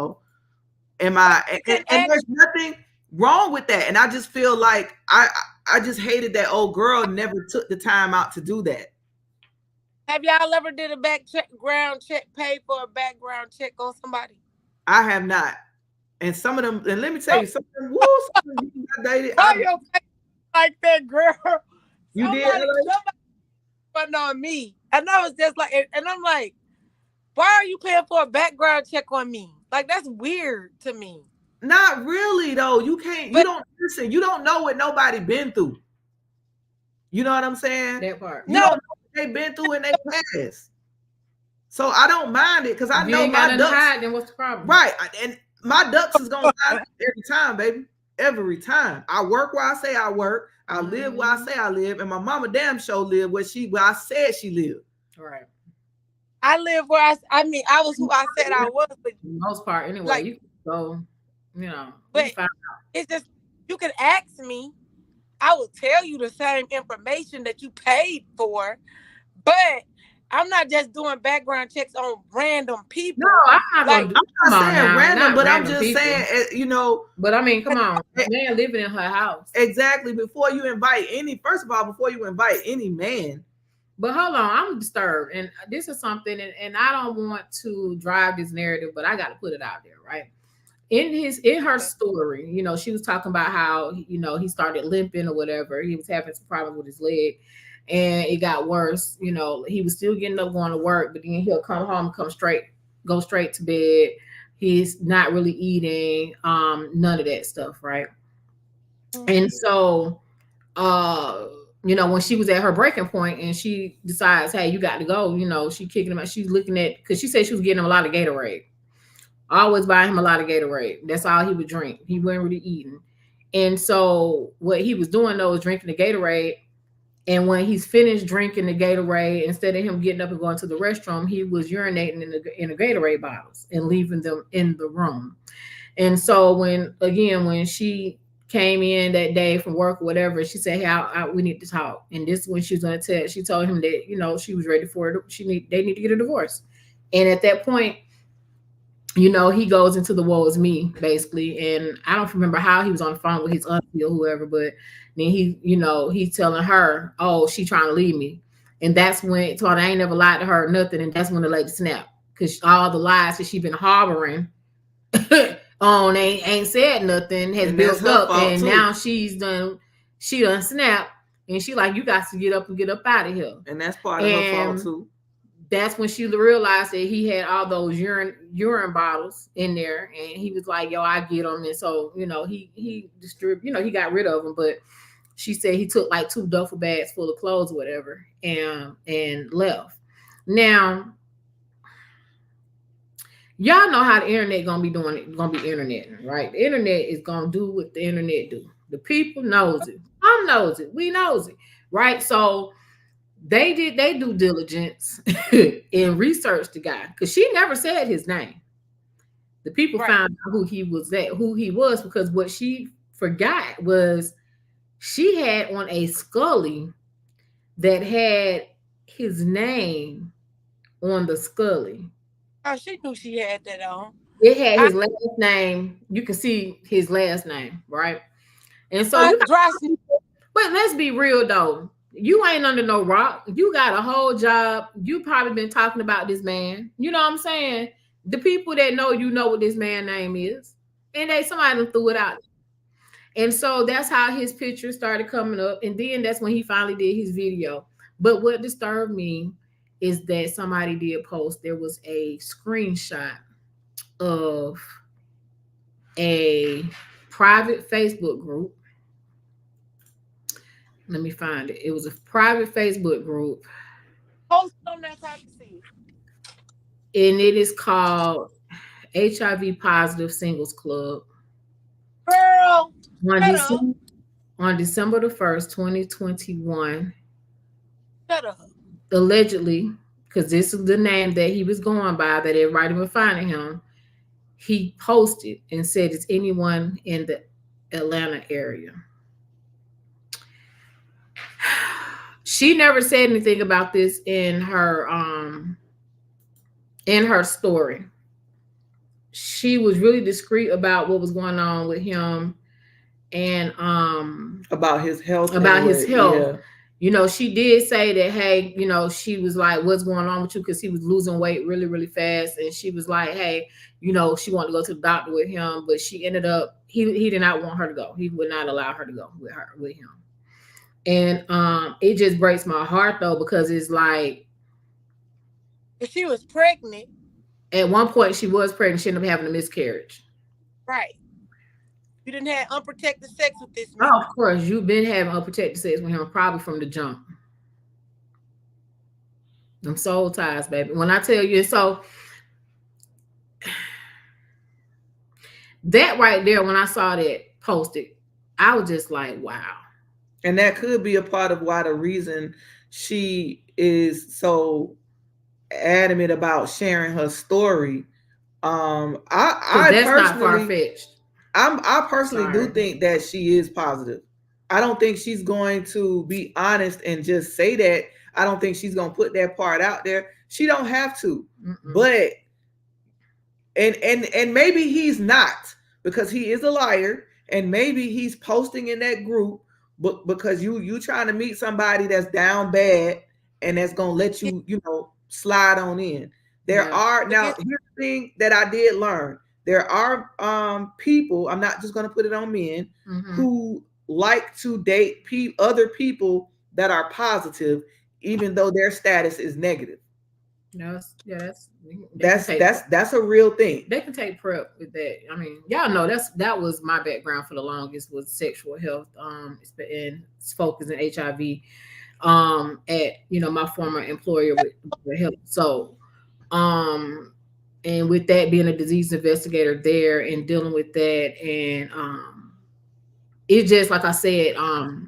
Speaker 2: I? And there's nothing wrong with that. And I just feel like I just hated that old girl never took the time out to do that.
Speaker 3: Have y'all ever did a background check, paid for a background check on somebody?
Speaker 2: I have not. And some of them, and let me tell you, some of them, I dated.
Speaker 3: Like that girl.
Speaker 2: You did?
Speaker 3: Somebody on me. And I was just like, and I'm like, why are you paying for a background check on me? Like, that's weird to me.
Speaker 2: Not really, though. You can't, you don't listen. You don't know what nobody been through. You know what I'm saying?
Speaker 4: That part.
Speaker 2: You don't know what they've been through in their past. So I don't mind it, because I know my ducks.
Speaker 4: Hide, then what's the problem?
Speaker 2: Right. And my ducks is going to line every time, baby. Every time. I work where I say I work. I live where I say I live. And my mama damn sure live where I said she lived.
Speaker 4: Right.
Speaker 3: I live where I was who I said I was. But
Speaker 4: for the most part, anyway, like, you can go,
Speaker 3: But it's just, you can ask me. I will tell you the same information that you paid for. But I'm not just doing background checks on random people.
Speaker 4: No, I'm not
Speaker 2: saying random, but I'm just saying,
Speaker 4: But I mean, come on, man living in her house.
Speaker 2: Exactly. Before you invite any man.
Speaker 4: But hold on, I'm disturbed, and this is something, and I don't want to drive this narrative, but I got to put it out there, right? In her story, she was talking about how he started limping or whatever. He was having some problems with his leg, and it got worse. He was still getting up, going to work, but then he'll come home, go straight to bed. He's not really eating, none of that stuff, right? And so, when she was at her breaking point and she decides, hey, you got to go, she kicking him out. She's looking at, because she said she was getting him a lot of Gatorade. I always buy him a lot of Gatorade. That's all he would drink. He wasn't really eating. And so what he was doing though was drinking the Gatorade. And when he's finished drinking the Gatorade, instead of him getting up and going to the restroom, he was urinating in the Gatorade bottles and leaving them in the room. And so when she came in that day from work or whatever, she said, "Hey, we need to talk." And this is when she was going to tell. She told him that, you know, she was ready for it. They need to get a divorce. And at that point, you know, he goes into the woe is me, basically. And I don't remember how he was on the phone with his auntie or whoever, but then he's telling her, "Oh, she trying to leave me." And that's when I ain't never lied to her or nothing. And that's when the lady snapped, because all the lies that she been harboring on ain't said nothing, has built up. And now she done snapped, and she like, "You got to get up out of here."
Speaker 2: And that's part of her fault too.
Speaker 4: That's when she realized that he had all those urine bottles in there, and he was like, "Yo, I get them." And so, you know, he got rid of them. But she said he took like 2 duffel bags full of clothes or whatever, and left. Now, y'all know how the internet gonna be internet, right? The internet is gonna do what the internet do. The people knows it. I'm knows it. We knows it, right? So they did their due diligence and researched the guy, because she never said his name. The people found out who he was, because what she forgot was she had on a Scully that had his name on the Scully.
Speaker 3: Oh, she knew she had that on.
Speaker 4: It had his last name. You can see his last name, right? And so but let's be real though. You ain't under no rock. You got a whole job. You probably been talking about this man. You know what I'm saying? The people that know you know what this man's name is. And somebody threw it out. And so that's how his picture started coming up. And then that's when he finally did his video. But what disturbed me is that somebody did post, there was a screenshot of a private Facebook group. Let me find it. It was a private Facebook group.
Speaker 3: Post on that, I can see
Speaker 4: it. And it is called HIV Positive Singles Club.
Speaker 3: Girl,
Speaker 4: on December the 1st, 2021.
Speaker 3: Shut up.
Speaker 4: Allegedly, because this is the name that he was going by, that everybody was finding him, he posted and said, "Is anyone in the Atlanta area?" She never said anything about this in her story. She was really discreet about what was going on with him, and
Speaker 2: about his health.
Speaker 4: Yeah. You know, she did say that, hey, you know, she was like, "What's going on with you?" Because he was losing weight really, really fast. And she was like, hey, you know, she wanted to go to the doctor with him, but she ended up, he did not want her to go. He would not allow her to go with him. And it just breaks my heart though, because it's like,
Speaker 3: if she was pregnant.
Speaker 4: At one point she was pregnant. She ended up having a miscarriage.
Speaker 3: Right. You didn't have unprotected sex with this man.
Speaker 4: Oh, of course, you've been having unprotected sex with him probably from the jump. Them soul ties, baby. When I tell you, so that right there, when I saw that posted, I was just like, wow.
Speaker 2: And that could be a part of why the reason she is so adamant about sharing her story.
Speaker 4: That's not far-fetched.
Speaker 2: I personally do think that she is positive. I don't think she's going to be honest and just say that. I don't think she's going to put that part out there. She don't have to. Mm-mm. But and maybe he's not, because he is a liar, and maybe he's posting in that group but because you trying to meet somebody that's down bad and that's going to let you, you know, slide on in. There are, now here's the thing that I did learn. There are people, I'm not just going to put it on men, who like to date other people that are positive, even though their status is negative.
Speaker 4: That's
Speaker 2: a real thing.
Speaker 4: They can take prep with that. I mean, y'all know that was my background for the longest, was sexual health, and focus in HIV, at, you know, my former employer with health. So, and with that, being a disease investigator there and dealing with that, and it's just like I said,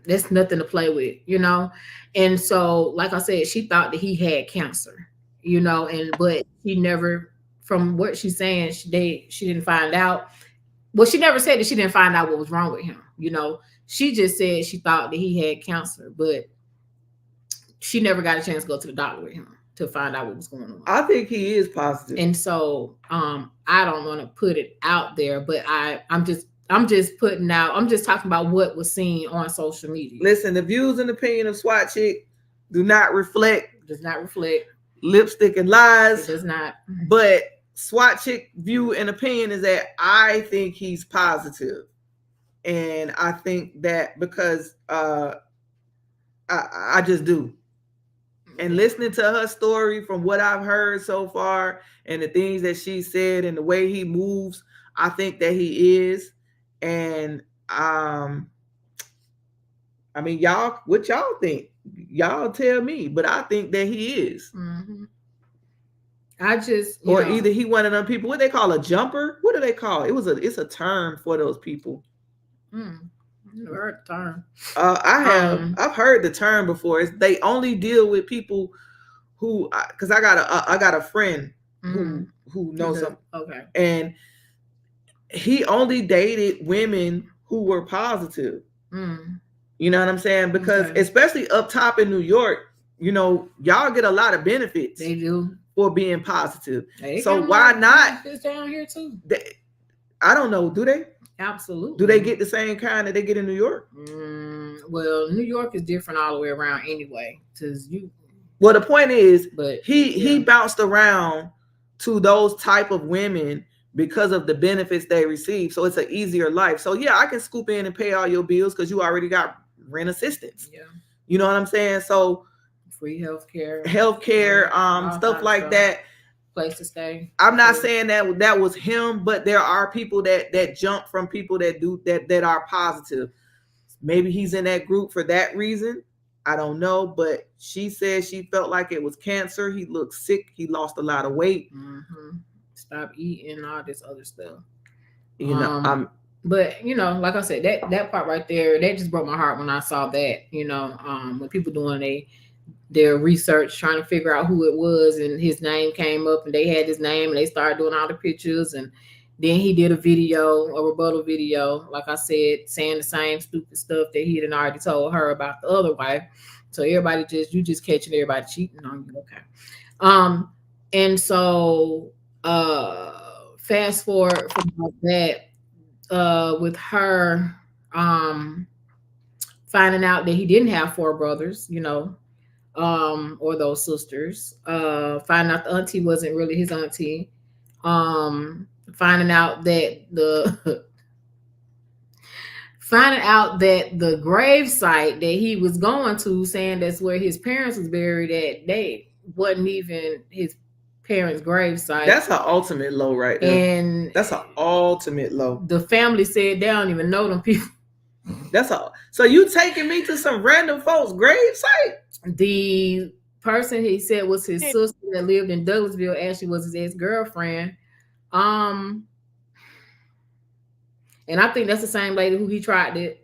Speaker 4: there's nothing to play with, you know. And so, like I said, she thought that he had cancer, you know, but she never, from what she's saying, she didn't find out. Well, she never said that she didn't find out what was wrong with him, you know. She just said she thought that he had cancer, but she never got a chance to go to the doctor with him to find out what was going on.
Speaker 2: I think he is positive.
Speaker 4: And so I don't want to put it out there, but I'm just putting out, I'm just talking about what was seen on social media.
Speaker 2: Listen, the views and opinion of SWAT Chick does not reflect Lipstick and Lies.
Speaker 4: It does not.
Speaker 2: But SWAT Chick view and opinion is that I think he's positive. And I think that because I just do. And listening to her story from what I've heard so far and the things that she said and the way he moves, I think that he is. And I mean, y'all, what y'all think? Y'all tell me, but I think that he is.
Speaker 4: Mm-hmm. I just,
Speaker 2: or either he one of them people, what they call a jumper? What do they call it? It's a term for those people.
Speaker 4: Never heard the term.
Speaker 2: I've heard the term before. They only deal with people who, because I got a friend who knows them.
Speaker 4: Okay.
Speaker 2: And he only dated women who were positive. You know what I'm saying? Because especially up top in New York, you know, y'all get a lot of benefits.
Speaker 4: They do.
Speaker 2: For being positive. So why not?
Speaker 4: It's down here too.
Speaker 2: I don't know. Do they?
Speaker 4: Absolutely.
Speaker 2: Do they get the same kind that they get in New York?
Speaker 4: Well, New York is different all the way around anyway.
Speaker 2: Well, the point is,
Speaker 4: but
Speaker 2: he bounced around to those type of women because of the benefits they receive. So it's an easier life. So yeah, I can scoop in and pay all your bills because you already got rent assistance.
Speaker 4: Yeah.
Speaker 2: You know what I'm saying? So
Speaker 4: free healthcare,
Speaker 2: stuff like that.
Speaker 4: Place to stay.
Speaker 2: I'm not saying that was him, but there are people that jump from people that are positive. Maybe he's in that group for that reason. I don't know, but she said she felt like it was cancer. He looked sick. He lost a lot of weight.
Speaker 4: Stop eating all this other stuff.
Speaker 2: You know,
Speaker 4: but you know, like I said, that part right there, that just broke my heart when I saw that. You know, when people doing their research trying to figure out who it was, and his name came up and they had his name and they started doing all the pictures, and then he did a rebuttal video, like I said, saying the same stupid stuff that he had already told her about the other wife. So everybody you just catching everybody cheating on you. Okay. And so fast forward from that, with her finding out that he didn't have 4 brothers, you know, or those sisters, finding out the auntie wasn't really his auntie, finding out that the grave site that he was going to, saying that's where his parents was buried at, they wasn't even his parents' grave site.
Speaker 2: That's an ultimate low right there. And that's an ultimate low.
Speaker 4: The family said they don't even know them people.
Speaker 2: That's all. So you taking me to some random folks' grave site?
Speaker 4: The person he said was his sister that lived in Douglasville actually was his ex-girlfriend. And I think that's the same lady who he tried to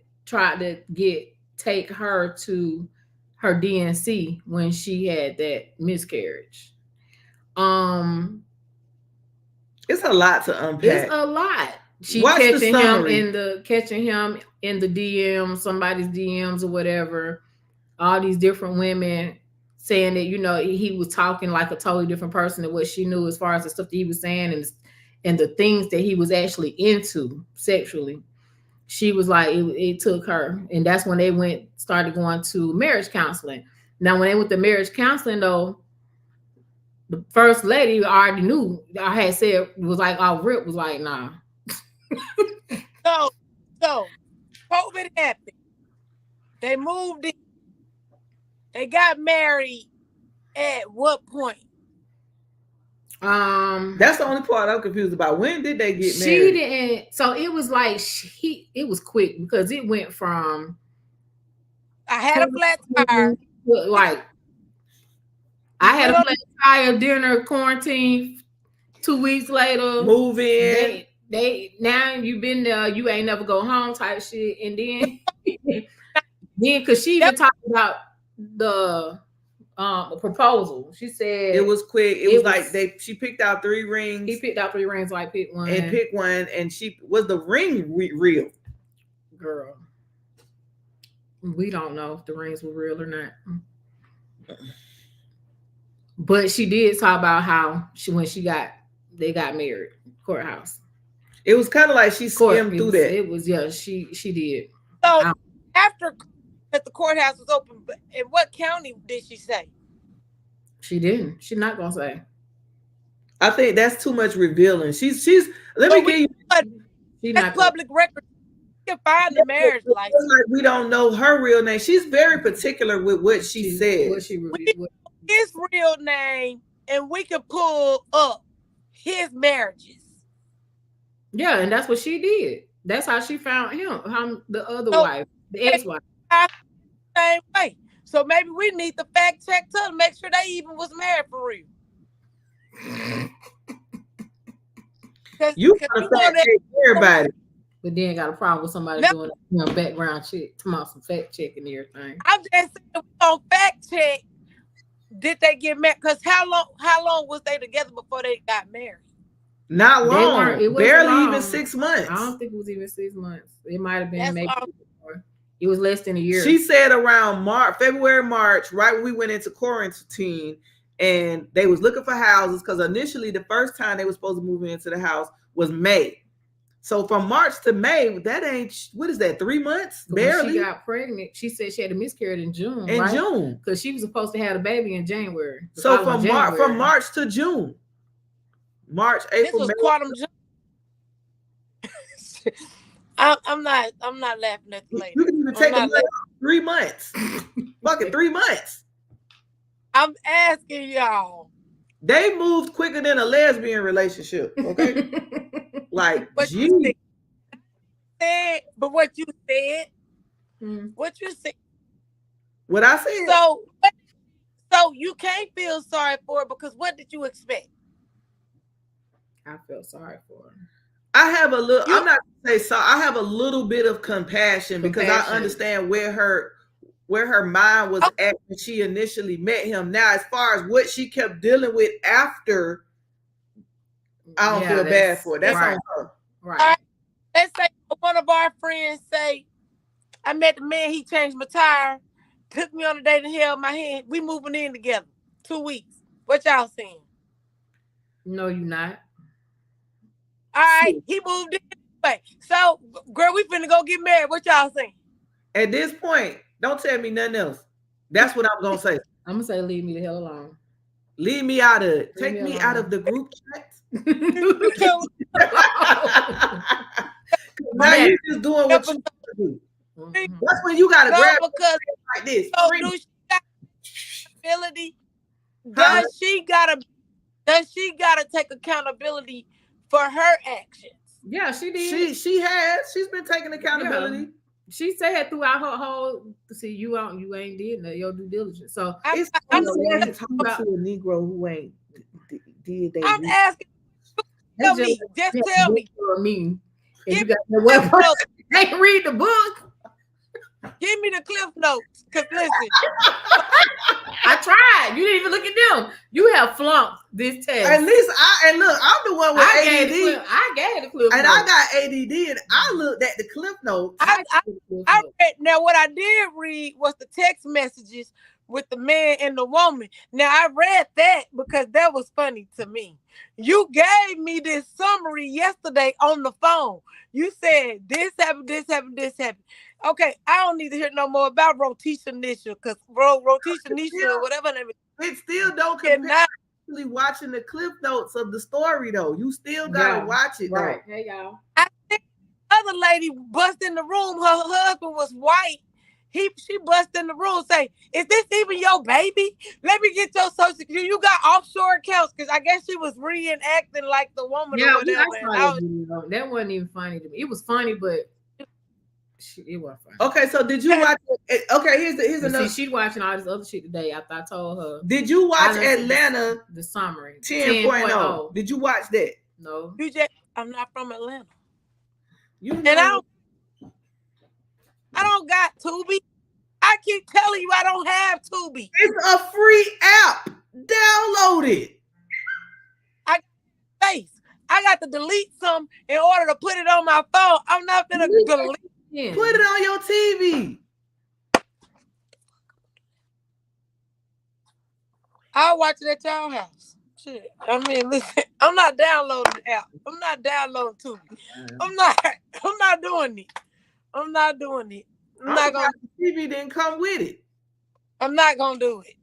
Speaker 4: take her to her DNC when she had that miscarriage.
Speaker 2: It's a lot to unpack.
Speaker 4: It's a lot. She catching him in the DM, somebody's DMs or whatever. All these different women saying that, you know, he was talking like a totally different person than what she knew as far as the stuff that he was saying and the things that he was actually into sexually. She was like, it took her. And that's when they started going to marriage counseling. Now, when they went to marriage counseling, though, the first lady already knew. I had said, was like, oh, Rip was like, nah.
Speaker 3: So COVID happened. They moved in. They got married at what point?
Speaker 2: That's the only part I'm confused about. When did they get married?
Speaker 4: She didn't. So it was like it was quick because it went from
Speaker 3: I had a flat tire.
Speaker 4: Like I had a flat tire, dinner, quarantine. 2 weeks later,
Speaker 2: move in.
Speaker 4: They now you been there, you ain't never go home type shit, and then because she even talked about the proposal. She said
Speaker 2: it was quick. It was like she picked out 3 rings.
Speaker 4: He picked out 3 rings, like pick one.
Speaker 2: And she was the ring real.
Speaker 4: Girl, we don't know if the rings were real or not. But she did talk about how they got married, courthouse.
Speaker 2: It was kind of like she skimmed through that.
Speaker 4: It was, yeah, she did.
Speaker 3: So after that the courthouse was open, in what county did she say?
Speaker 4: She didn't. She's not gonna say.
Speaker 2: I think that's too much revealing. She's let me give you
Speaker 3: that's public record. You can find the marriage license.
Speaker 2: Like we don't know her real name. She's very particular with what she said.
Speaker 3: His real name, and we can pull up his marriages.
Speaker 4: Yeah, and that's what she did. That's how she found him. The other wife, the ex-wife.
Speaker 3: Same way. So maybe we need to fact check to make sure they even was married for real.
Speaker 2: You gotta fact check everybody.
Speaker 4: But then got a problem with somebody doing background check, come on, some fact check and everything.
Speaker 3: I'm just saying we don't fact check. Did they get married? Because how long was they together before they got married?
Speaker 2: Not long. It barely even 6 months.
Speaker 4: I don't think it was even 6 months. It might have been maybe more. It was less than a year.
Speaker 2: She said around February, March, right when we went into quarantine, and they was looking for houses because initially the first time they were supposed to move into the house was May. So from March to May, that ain't, what is that, 3 months? Barely.
Speaker 4: When she got pregnant, she said she had a miscarriage in June.
Speaker 2: June.
Speaker 4: Because she was supposed to have a baby in January.
Speaker 2: So from March to June. March, April,
Speaker 3: May. Quantum I'm not laughing at the lady.
Speaker 2: You can even take 3 months. Fucking 3 months.
Speaker 3: I'm asking y'all.
Speaker 2: They moved quicker than a lesbian relationship, okay? Like,
Speaker 3: but
Speaker 2: gee.
Speaker 3: What you said,
Speaker 2: what I said.
Speaker 3: So you can't feel sorry for her because what did you expect?
Speaker 4: I feel sorry for her.
Speaker 2: I have a little. I'm not gonna say so. I have a little bit of compassion because I understand where her mind was at when she initially met him. Now, as far as what she kept dealing with after, I don't feel bad for it. That's on her.
Speaker 4: Right.
Speaker 3: Let's say one of our friends say, I met the man, he changed my tire, took me on a date and held my hand. We moving in together. 2 weeks. What y'all saying?
Speaker 4: No, you're not.
Speaker 3: All right, he moved in anyway. So, girl, we finna go get married. What y'all saying?
Speaker 2: At this point, don't tell me nothing else. That's what I'm gonna say.
Speaker 4: I'm gonna say leave me the hell alone.
Speaker 2: Leave me out of it. Take me out of the group chat. Now you're just doing what you do. That's when you gotta grab like this.
Speaker 3: So do she got ability? Does she gotta take accountability for her actions?
Speaker 4: Yeah, she did.
Speaker 2: She has. She's been taking accountability. Yeah.
Speaker 4: She said throughout her whole you ain't did your due diligence. So
Speaker 2: I'm talking to a Negro who ain't did they.
Speaker 3: I'm asking. Tell me. Just tell me.
Speaker 4: You got the website. They read the book.
Speaker 3: Give me the cliff notes. Cause listen,
Speaker 4: I tried. You didn't even look at them. You have flunked this test.
Speaker 2: At least I'm the one with ADD.
Speaker 4: I gave the cliff
Speaker 2: and
Speaker 4: notes.
Speaker 2: I got ADD, and I looked at the cliff notes.
Speaker 3: I read. Now, what I did read was the text messages with the man and the woman. Now, I read that because that was funny to me. You gave me this summary yesterday on the phone. You said this happened, this happened, this happened. Okay, I don't need to hear no more about Rotisha Nisha because Rotisha Nisha or whatever name
Speaker 2: it still don't compare actually watching the cliff notes of the story though. You still gotta watch it,
Speaker 4: right?
Speaker 2: Though.
Speaker 4: Hey y'all.
Speaker 3: I think the other lady bust in the room. Her husband was white. She bust in the room, say, "Is this even your baby? Let me get your social security. You got offshore accounts?" Because I guess she was reenacting like the woman.
Speaker 4: Yeah,
Speaker 3: or whatever.
Speaker 4: That wasn't even funny to me. It was funny, but it wasn't funny.
Speaker 2: Okay, so did you watch it? Okay, here's another.
Speaker 4: See, she's watching all this other shit today after I told her.
Speaker 2: Did you watch Atlanta?
Speaker 4: The summary
Speaker 2: 10.0. Did you watch that?
Speaker 4: No.
Speaker 3: I'm not from Atlanta.
Speaker 2: You know,
Speaker 3: And I don't got Tubi. I keep telling you I don't have Tubi.
Speaker 2: it's a free app. Download it.
Speaker 3: I got to delete some in order to put it on my phone. I'm not gonna delete.
Speaker 4: Yeah.
Speaker 2: Put it on your TV.
Speaker 3: I'll watch it at y'all house. Shit. I mean, listen, I'm not downloading the app. I'm not downloading Tubi. I'm not doing it. I'm not doing it. I'm not gonna.
Speaker 2: TV didn't come with it.
Speaker 3: I'm not gonna do it.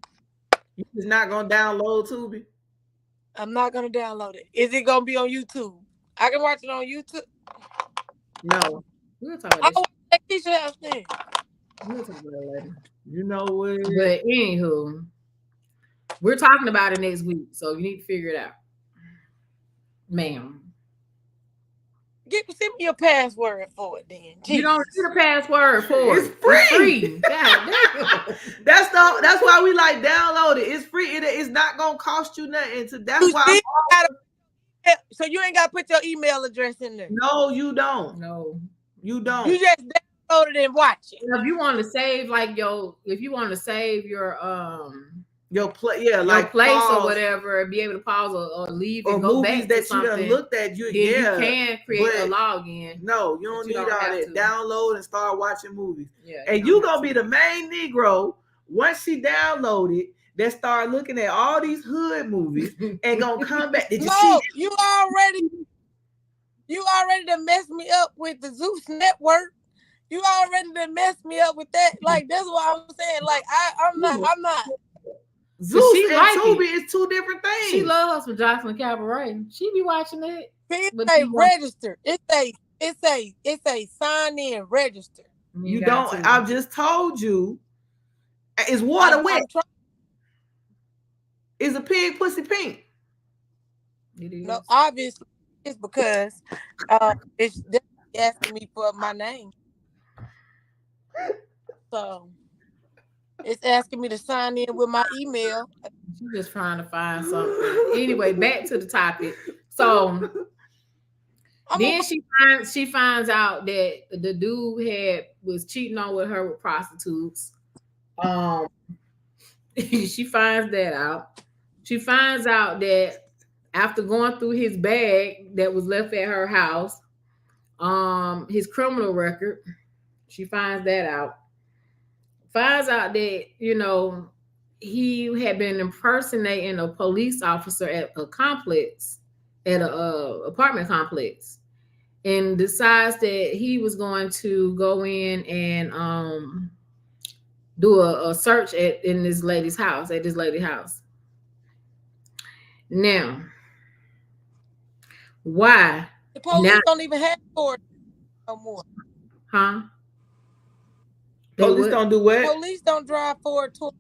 Speaker 2: You just not gonna download Tubi.
Speaker 3: I'm not gonna download it. Is it gonna be on YouTube? I can watch it on YouTube.
Speaker 2: No.
Speaker 4: We'll talk about
Speaker 3: I'll watch that TEESA house thing.
Speaker 4: We'll talk about it later.
Speaker 2: You know what?
Speaker 4: But anywho, we're talking about it next week, so you need to figure it out, ma'am.
Speaker 2: Send me your password for it then.
Speaker 4: Jesus. You don't need a password for
Speaker 2: it's
Speaker 4: it.
Speaker 2: Free.
Speaker 4: It's free. God damn.
Speaker 2: That's why we like download it. It's free. It's not gonna cost you nothing. So that's why.
Speaker 3: So you ain't gotta put your email address in there.
Speaker 2: No, you don't.
Speaker 4: No,
Speaker 2: you don't.
Speaker 3: You just download it and watch it.
Speaker 4: If you want to save your
Speaker 2: place,
Speaker 4: like place or whatever, and be able to pause or leave and go back
Speaker 2: that
Speaker 4: to something
Speaker 2: you done looked at. You
Speaker 4: can create a login.
Speaker 2: No, you don't need all that. Download and start watching movies.
Speaker 4: Yeah,
Speaker 2: and you gonna be the main Negro once she downloaded that start looking at all these hood movies and gonna come back. Did you see?
Speaker 3: You already done messed me up with the Zeus Network. You already done messed me up with that. Like that's what I'm saying. Like I'm not.
Speaker 2: Zeus and Tubi is two different things.
Speaker 4: She loves some Jocelyn Cabaret. She be watching it.
Speaker 3: It's a register. It's a sign in register.
Speaker 2: You don't. I've just told you. Is water wet? Is a pig pussy pink?
Speaker 4: It is.
Speaker 3: No, obviously it's because it's asking me for my name. So it's asking me to sign in with my email.
Speaker 4: She's just trying to find something. Anyway, back to the topic. So then she finds out that the dude was cheating on with her with prostitutes. She finds that out. She finds out that after going through his bag that was left at her house, his criminal record, she finds that out. Finds out that, he had been impersonating a police officer at a complex, at a apartment complex, and decides that he was going to go in and do a search in this lady's house, at this lady's house. Now, why?
Speaker 3: The police don't even have Ford no more.
Speaker 4: Huh?
Speaker 2: Police don't do what?
Speaker 3: Police don't drive Ford Taurus.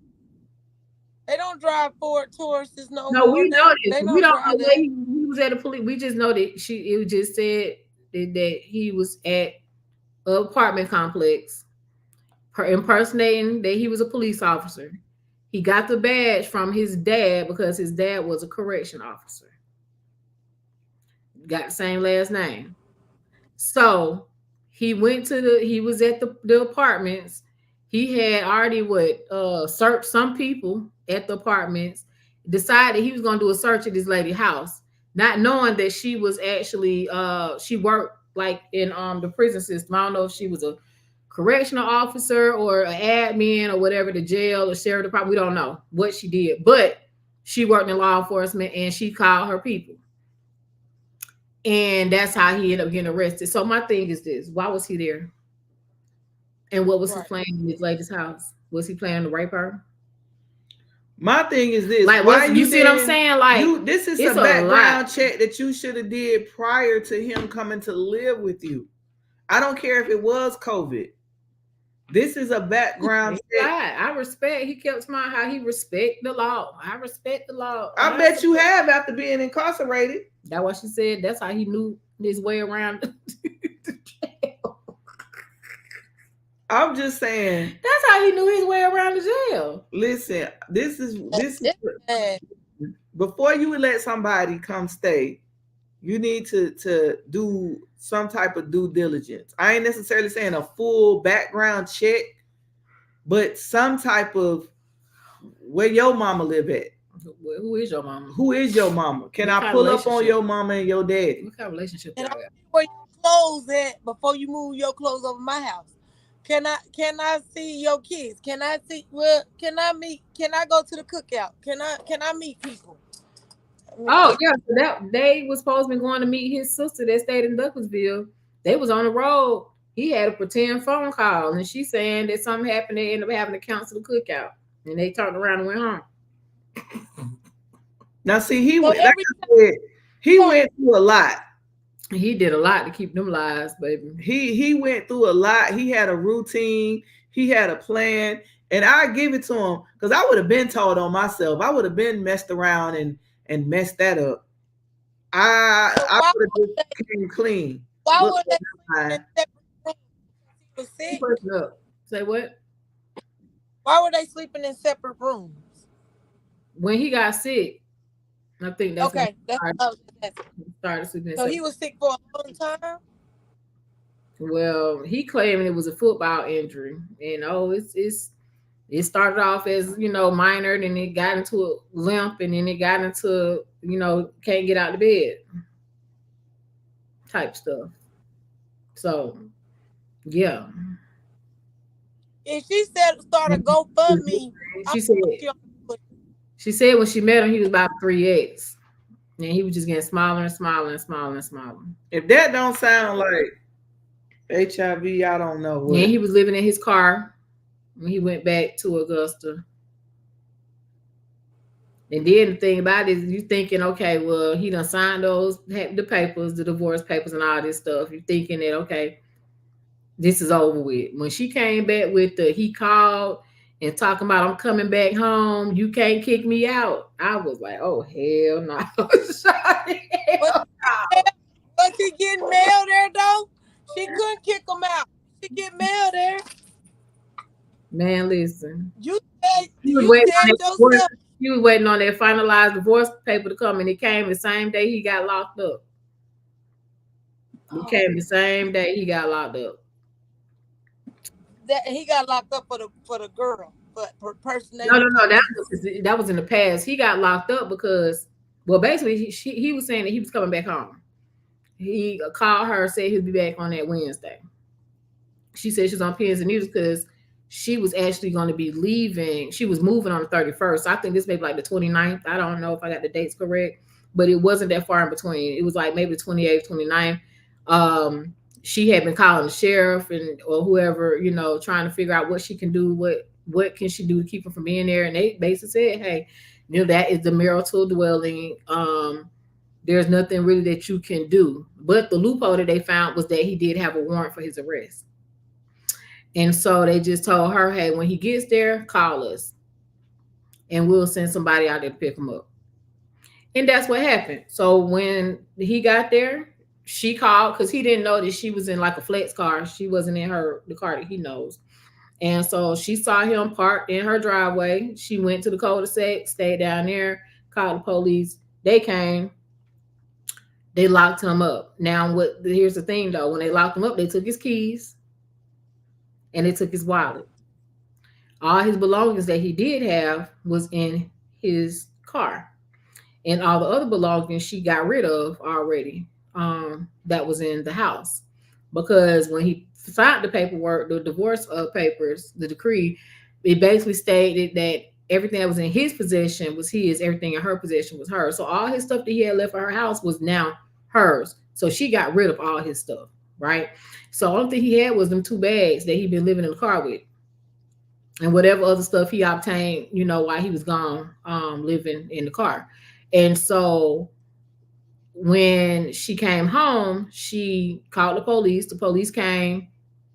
Speaker 3: They don't drive Ford Tauruses no more.
Speaker 4: No, we know this. We don't know
Speaker 3: that.
Speaker 4: he was at the police. We just know that it just said that he was at an apartment complex impersonating that he was a police officer. He got the badge from his dad because his dad was a correction officer. Got the same last name. So he was at the apartments. He had already searched some people at the apartments, decided he was going to do a search at this lady's house, not knowing that she was actually, she worked like in the prison system. I don't know if she was a correctional officer or an admin or whatever, the jail or sheriff department. We don't know what she did, but she worked in law enforcement and she called her people. And that's how he ended up getting arrested. So my thing is this: why was he there? And what was he planning in his lady's house? Was he planning to rape her?
Speaker 2: My thing is this:
Speaker 4: like, you see what I'm saying? Like,
Speaker 2: this is a background check that you should have did prior to him coming to live with you. I don't care if it was COVID. This is a background check.
Speaker 4: I respect. He kept smiling how he respect the law. I respect the law.
Speaker 2: I bet you have after being incarcerated.
Speaker 4: That's what she said. That's how he knew his way around the jail.
Speaker 2: I'm just saying.
Speaker 4: That's how he knew his way around the jail.
Speaker 2: Listen, this is before you would let somebody come stay. you need to do some type of due diligence. I ain't necessarily saying a full background check, but some type of where your mama live at.
Speaker 4: Who is your mama?
Speaker 2: Who is your mama? Can I pull up on your mama and your daddy?
Speaker 4: What kind of relationship
Speaker 3: And
Speaker 4: y'all got?
Speaker 3: where your clothes at before you move your clothes over my house? Can I see your kids? Can I go to the cookout? Can I meet people?
Speaker 4: Oh yeah, so that they was supposed to be going to meet his sister that stayed in Douglasville. They was on the road. He had a pretend phone call, and she saying that something happened. They ended up having to cancel the cookout, and they turned around and went home.
Speaker 2: Now, see, he went through a lot.
Speaker 4: He did a lot to keep them lives, baby.
Speaker 2: He went through a lot. He had a routine. He had a plan, and I give it to him because I would have been told on myself. I would have been messed around and messed that up. I would have just came clean.
Speaker 3: Why would they
Speaker 4: sick? Say what?
Speaker 3: Why were they sleeping in separate rooms?
Speaker 4: When he got sick, I think that's
Speaker 3: okay.
Speaker 4: Started sleeping.
Speaker 3: So he was sick for a long time.
Speaker 4: Well, he claimed it was a football injury, and it started off as minor, and it got into a limp, and then it got into can't get out of bed type stuff. So, yeah.
Speaker 3: And she said start a GoFundMe.
Speaker 4: She said when she met him, he was about 3X. And he was just getting smaller and smaller and smaller and smaller.
Speaker 2: If that don't sound like HIV, I don't know what.
Speaker 4: Yeah, he was living in his car when he went back to Augusta. And then the thing about it is you thinking, okay, well, he done signed the papers, the divorce papers and all this stuff. You're thinking that, okay, this is over with. When she came back with he called and talking about, I'm coming back home, you can't kick me out. I was like, oh, hell no.
Speaker 3: Was he getting mail there, though? She couldn't kick him out. She get mail there.
Speaker 4: Man, listen.
Speaker 3: You
Speaker 4: was waiting on that finalized divorce paper to come, and it came the same day he got locked up. It came the same day he got locked up.
Speaker 3: That he got locked up for the girl, but for person.
Speaker 4: No. That was in the past. He got locked up because, well, basically he was saying that he was coming back home. He called her, said he'd be back on that Wednesday. She said she was on pins and needles because she was actually going to be leaving. She was moving on the 31st. So I think this may be like the 29th. I don't know if I got the dates correct, but it wasn't that far in between. It was like maybe the 28th, 29th. She had been calling the sheriff or whoever, trying to figure out what she can do, what can she do to keep him from being there. And they basically said, hey, that is the marital dwelling. There's nothing really that you can do. But the loophole that they found was that he did have a warrant for his arrest. And so they just told her, hey, when he gets there, call us and we'll send somebody out there to pick him up. And that's what happened. So when he got there, she called because he didn't know that she was in like a flex car. She wasn't in the car that he knows. And so she saw him parked in her driveway. She went to the cul-de-sac, stayed down there, called the police. They came. They locked him up. Now, here's the thing, though. When they locked him up, they took his keys and they took his wallet. All his belongings that he did have was in his car. And all the other belongings she got rid of already. That was in the house, because when he signed the paperwork, the divorce papers, the decree, it basically stated that everything that was in his possession was his, everything in her possession was hers. So all his stuff that he had left at her house was now hers. So she got rid of all his stuff, right? So the only thing he had was them 2 bags that he'd been living in the car with, and whatever other stuff he obtained, while he was gone, living in the car. And so when she came home, she called the police. The police came.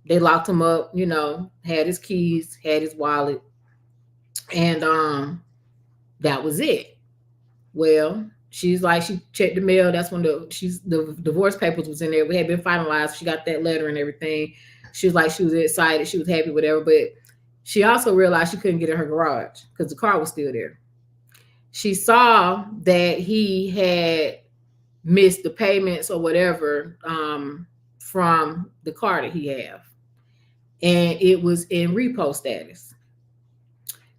Speaker 4: They locked him up, had his keys, had his wallet. And that was it. Well, she's like, she checked the mail. That's when the divorce papers was in there. We had been finalized. She got that letter and everything. She was like, she was excited. She was happy, whatever. But she also realized she couldn't get in her garage because the car was still there. She saw that he had missed the payments or whatever from the car that he have, and it was in repo status.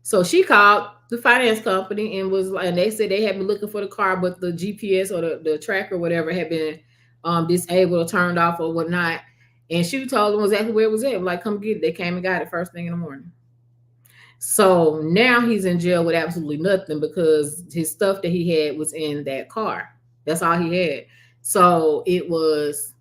Speaker 4: So she called the finance company and and they said they had been looking for the car, but the GPS or the tracker or whatever had been disabled or turned off or whatnot. And she told them exactly where it was at. Like, come get it. They came and got it first thing in the morning. So now he's in jail with absolutely nothing because his stuff that he had was in that car. That's all he had. So it was,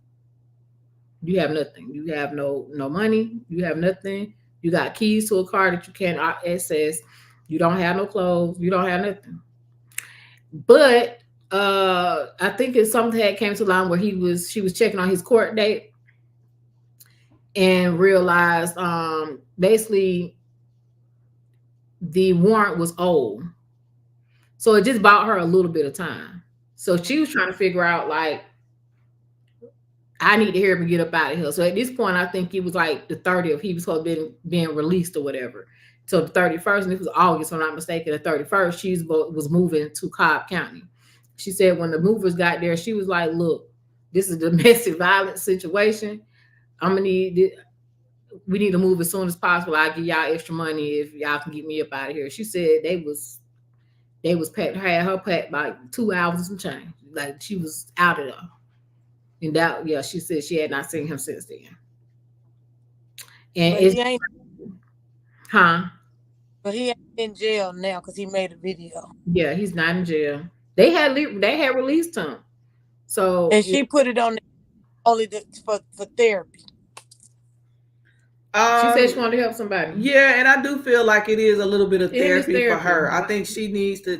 Speaker 4: you have nothing. You have no money. You have nothing. You got keys to a car that you can't access. You don't have no clothes. You don't have nothing. But I think it's something that came to line where she was checking on his court date and realized basically the warrant was old. So it just bought her a little bit of time. So she was trying to figure out, like, I need to hear him get up out of here. So at this point, I think it was like the 30th. He was supposed to be being released or whatever. So the 31st, and it was August, if I'm not mistaken, the 31st, she was moving to Cobb County. She said when the movers got there, she was like, look, this is a domestic violence situation. We need to move as soon as possible. I'll give y'all extra money if y'all can get me up out of here. She said they was packed, had her packed like 2 hours and some change. Like, she was out of there. And that, yeah, she said she had not seen him since then. And
Speaker 3: But he ain't in jail now because he made a video.
Speaker 4: Yeah, he's not in jail. They had released him. So,
Speaker 3: and she put it on only for therapy.
Speaker 4: She said she wanted to help somebody.
Speaker 2: Yeah, and I do feel like it is a little bit of therapy for her. I think she needs to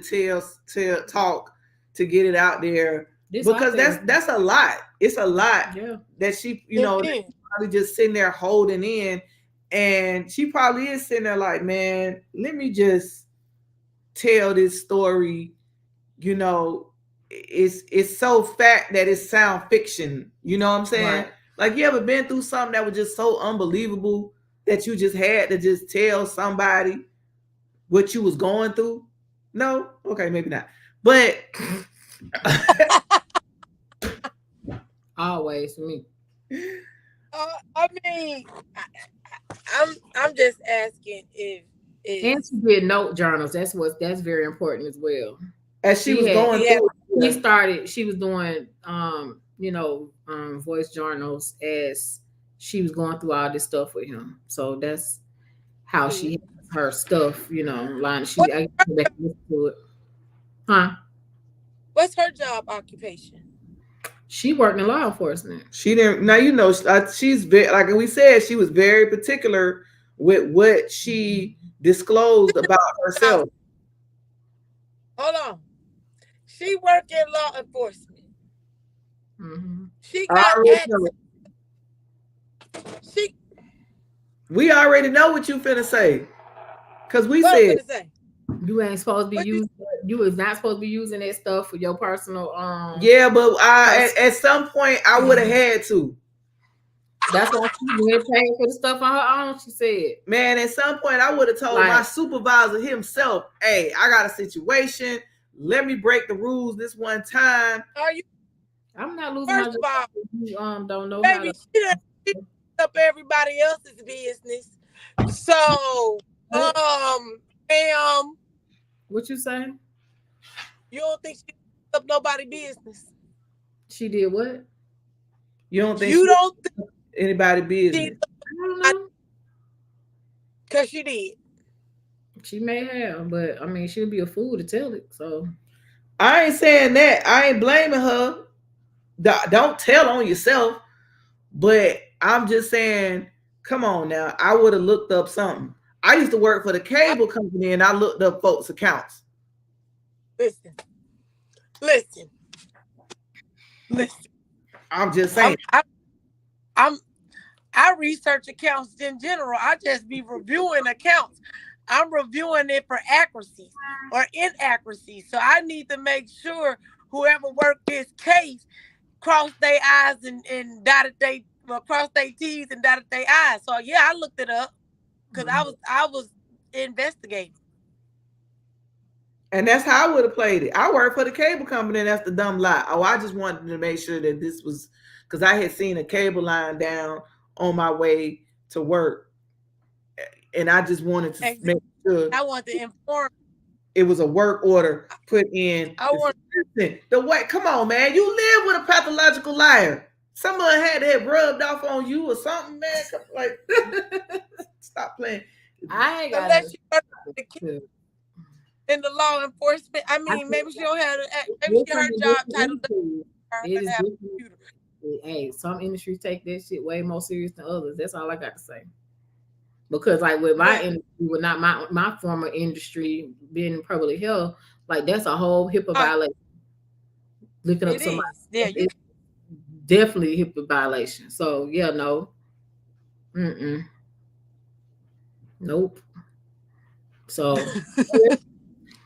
Speaker 2: talk to get it out there, because that's a lot. It's a lot that she, probably just sitting there holding in, and she probably is sitting there like, man, let me just tell this story. It's so fact that it's sound fiction. You know what I'm saying? Right. Like, you ever been through something that was just so unbelievable that you just had to just tell somebody what you was going through? No? Okay, maybe not. But
Speaker 4: always me.
Speaker 3: I mean, I'm just asking if
Speaker 4: and she did note journals. That's very important as well.
Speaker 2: As she was going through,
Speaker 4: she was doing voice journals as she was going through all this stuff with him. So that's how she has her stuff, line. I get back to it. Huh?
Speaker 3: What's her job occupation?
Speaker 4: She worked in law enforcement.
Speaker 2: She didn't. Now she's very, like we said, she was very particular with what she disclosed about herself.
Speaker 3: Hold on. She worked in law enforcement.
Speaker 4: Mm-hmm.
Speaker 3: She got
Speaker 2: We already know what you finna say, because we said
Speaker 4: you ain't supposed to be using. You was not supposed to be using that stuff for your personal.
Speaker 2: Yeah, but at some point I would have had to.
Speaker 4: That's why she went paying for the stuff on her own. She said,
Speaker 2: "Man, at some point I would have told my supervisor himself, hey, I got a situation. Let me break the rules this one time."
Speaker 3: Are you?
Speaker 4: I'm not losing my job. You don't know.
Speaker 3: Baby, she done up everybody else's business. So,
Speaker 4: what you saying?
Speaker 3: You don't think she up nobody's business?
Speaker 4: She did what?
Speaker 2: You don't think anybody business?
Speaker 4: I don't know.
Speaker 3: Because she did.
Speaker 4: She may have, but I mean, she'll be a fool to tell it. So
Speaker 2: I ain't saying that. I ain't blaming her. Don't tell on yourself. But I'm just saying, come on now. I would have looked up something. I used to work for the cable company, and I looked up folks' accounts.
Speaker 3: Listen.
Speaker 2: I'm just saying.
Speaker 3: I research accounts in general. I just be reviewing accounts. I'm reviewing it for accuracy or inaccuracy. So I need to make sure whoever worked this case crossed their I's and dotted crossed their T's and dotted their I's. So yeah, I looked it up because I was investigating.
Speaker 2: And that's how I would have played it. I work for the cable company, and that's the dumb lie. Oh, I just wanted to make sure that this was, because I had seen a cable line down on my way to work, and I just wanted to make sure.
Speaker 3: I want to inform.
Speaker 2: It was a work order put in. The way, come on, man. You live with a pathological liar. Someone had to have rubbed off on you or something, man. Like, stop playing.
Speaker 4: I ain't got
Speaker 3: unless you in the law enforcement. I mean, maybe she don't have. Maybe she her job title.
Speaker 4: It is hey, some industries take that shit way more serious than others. That's all I got to say. Because like with my industry, with not my former industry being in public health, like that's a whole HIPAA violation. Looking up somebody, it's definitely a HIPAA violation. So yeah, no, nope. So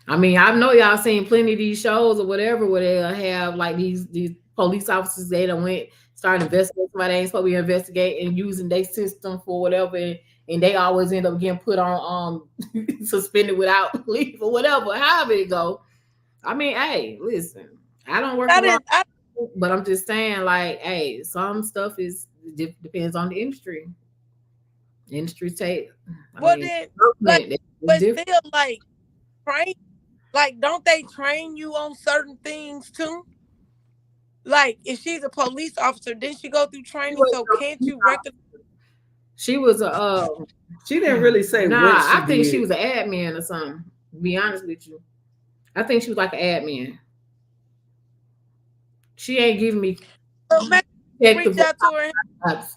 Speaker 4: I mean, I know y'all seen plenty of these shows or whatever where they'll have like these police officers, they done start investigating somebody ain't supposed to be investigating and using their system for whatever, and they always end up getting put on suspended without leave or whatever, however it go. I mean, hey, listen, I don't work but I'm just saying, like, hey, some stuff depends on the industry. Industry take.
Speaker 3: But still, like, train. Like, don't they train you on certain things too? Like, if she's a police officer, didn't she go through training? So can't you recognize?
Speaker 4: She was
Speaker 2: she didn't really say.
Speaker 4: Nah, I think she was an admin or something. To be honest with you, I think she was like an admin. She ain't giving me. Reach out to her.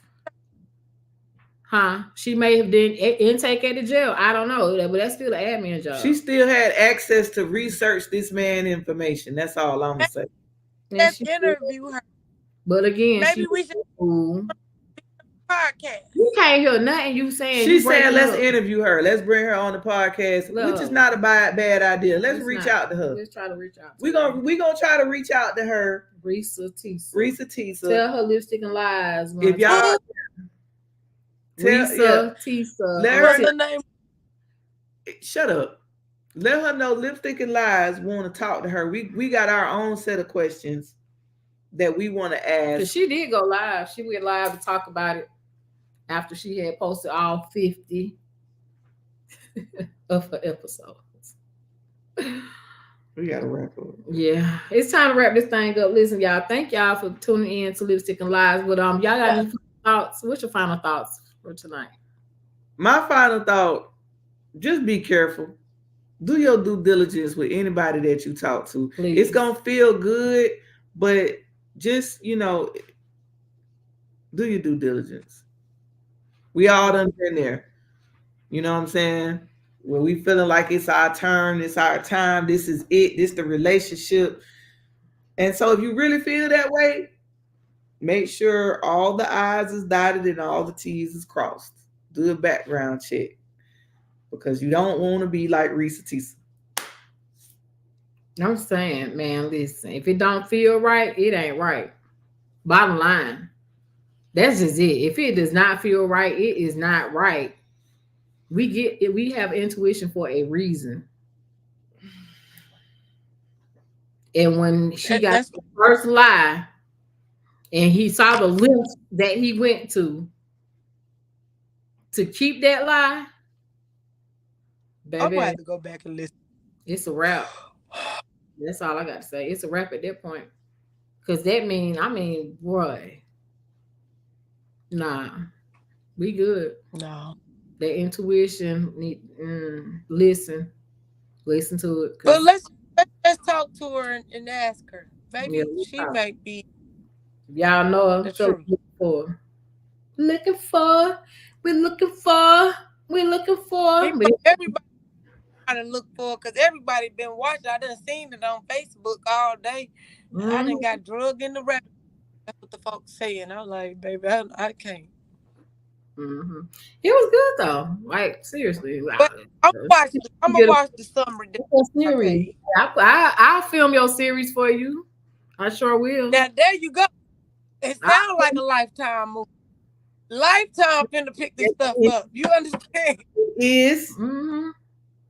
Speaker 4: Huh? She may have done intake at the jail. I don't know, but that's still an admin job.
Speaker 2: She still had access to research this man information. That's all I'm gonna say.
Speaker 3: Let's interview her.
Speaker 4: But again,
Speaker 3: maybe we should podcast.
Speaker 4: You can't hear nothing you saying.
Speaker 2: She's saying let's interview her. Let's bring her on the podcast, which is not a bad idea. Let's reach out to her.
Speaker 4: Let's try to reach out.
Speaker 2: We're gonna try to reach out to her.
Speaker 4: RESSA TEESA.
Speaker 2: RESSA TEESA.
Speaker 4: Tell her Lipstick and Lies.
Speaker 2: If y'all
Speaker 4: RESSA TEESA.
Speaker 2: What's her name? Shut up. Let her know Lipstick and Lies want to talk to her. We got our own set of questions that we want to ask.
Speaker 4: Because she did go live. She went live to talk about it after she had posted all 50 of her episodes.
Speaker 2: We gotta wrap up.
Speaker 4: Yeah, it's time to wrap this thing up. Listen, y'all, thank y'all for tuning in to Lipstick and Lies. But y'all got any thoughts? What's your final thoughts for tonight?
Speaker 2: My final thought: just be careful. Do your due diligence with anybody that you talk to. Please. It's gonna feel good, but just do your due diligence. We all done been there. You know what I'm saying? When we feeling like it's our turn, it's our time, this is it, this the relationship. And so if you really feel that way, make sure all the I's is dotted and all the T's is crossed. Do a background check. Because you don't want to be like RESSA TEESA.
Speaker 4: I'm saying, man, listen, if it don't feel right, it ain't right. Bottom line. That's just it. If it does not feel right, it is not right. We have intuition for a reason. And when she got the first lie and he saw the lengths that he went to keep that lie, baby,
Speaker 3: I'm gonna have to go back and listen.
Speaker 4: It's a wrap. That's all I got to say. It's a wrap at that point. Because that means, boy, nah, we good.
Speaker 3: No.
Speaker 4: That intuition, listen to it.
Speaker 3: But let's talk to her and ask her. Maybe she might be.
Speaker 4: Y'all know her. So looking for.
Speaker 3: Everybody trying to look for, because everybody been watching. I done seen it on Facebook all day. Mm-hmm. I done got drug in the rap. That's what the folks saying. I was like, baby, I can't.
Speaker 4: Mm-hmm. It was good though. Like seriously.
Speaker 3: But I'm gonna watch the summary.
Speaker 4: Series. I'll film your series for you. I sure will.
Speaker 3: Now there you go. It sounds like a Lifetime movie. Lifetime finna pick this stuff up. You understand?
Speaker 2: It is.
Speaker 4: Mm-hmm.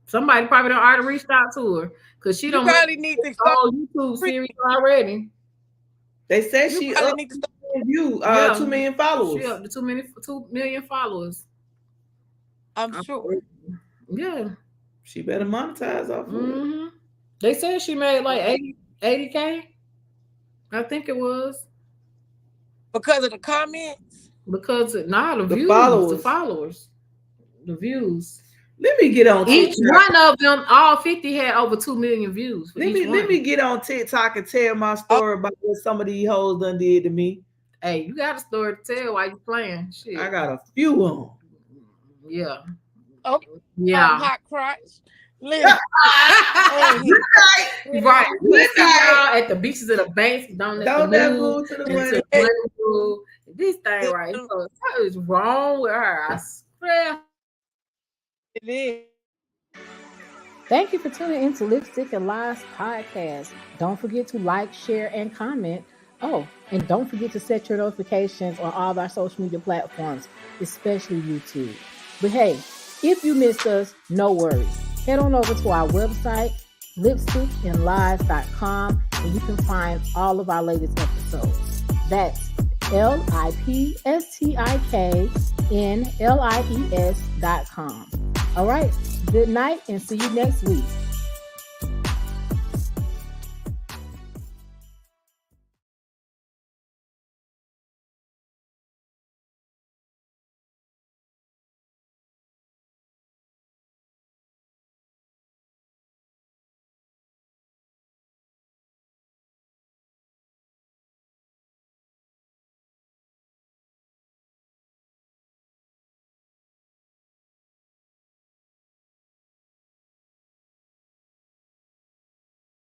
Speaker 4: Somebody probably done already reached out to her. because she
Speaker 3: You
Speaker 4: don't
Speaker 3: probably need to start
Speaker 4: YouTube series already.
Speaker 2: They said
Speaker 3: You
Speaker 2: she
Speaker 3: probably
Speaker 2: up
Speaker 3: need to start.
Speaker 2: 2 million followers.
Speaker 4: She up to 2 million followers.
Speaker 3: I'm sure.
Speaker 4: Yeah.
Speaker 2: She better monetize off of it.
Speaker 4: They said she made like 80K. I think it was.
Speaker 3: Because of the comments?
Speaker 4: Because the views, the followers, the views.
Speaker 2: Let me get on
Speaker 4: each
Speaker 2: TikTok.
Speaker 4: one of them. All 50 had over 2 million views.
Speaker 2: Let me get on TikTok and tell my story about what some of these hoes done did to me.
Speaker 4: Hey, you got a story to tell while you playing. Shit,
Speaker 2: I got a few of them.
Speaker 4: Yeah.
Speaker 3: Oh,
Speaker 4: yeah.
Speaker 3: Hot crotch. Listen.
Speaker 4: Right. We see y'all at the beaches of the banks. Don't move to the pool. This thing right here. So what is wrong with her? I swear.
Speaker 3: It is.
Speaker 5: Thank you for tuning in to Lipstick and Lies podcast. Don't forget to like, share, and comment. Oh, and don't forget to set your notifications on all of our social media platforms, especially YouTube. But hey, if you missed us, no worries. Head on over to our website, lipstickandlies.com, and you can find all of our latest episodes. That's lipsticknlies.com. All right, good night and see you next week.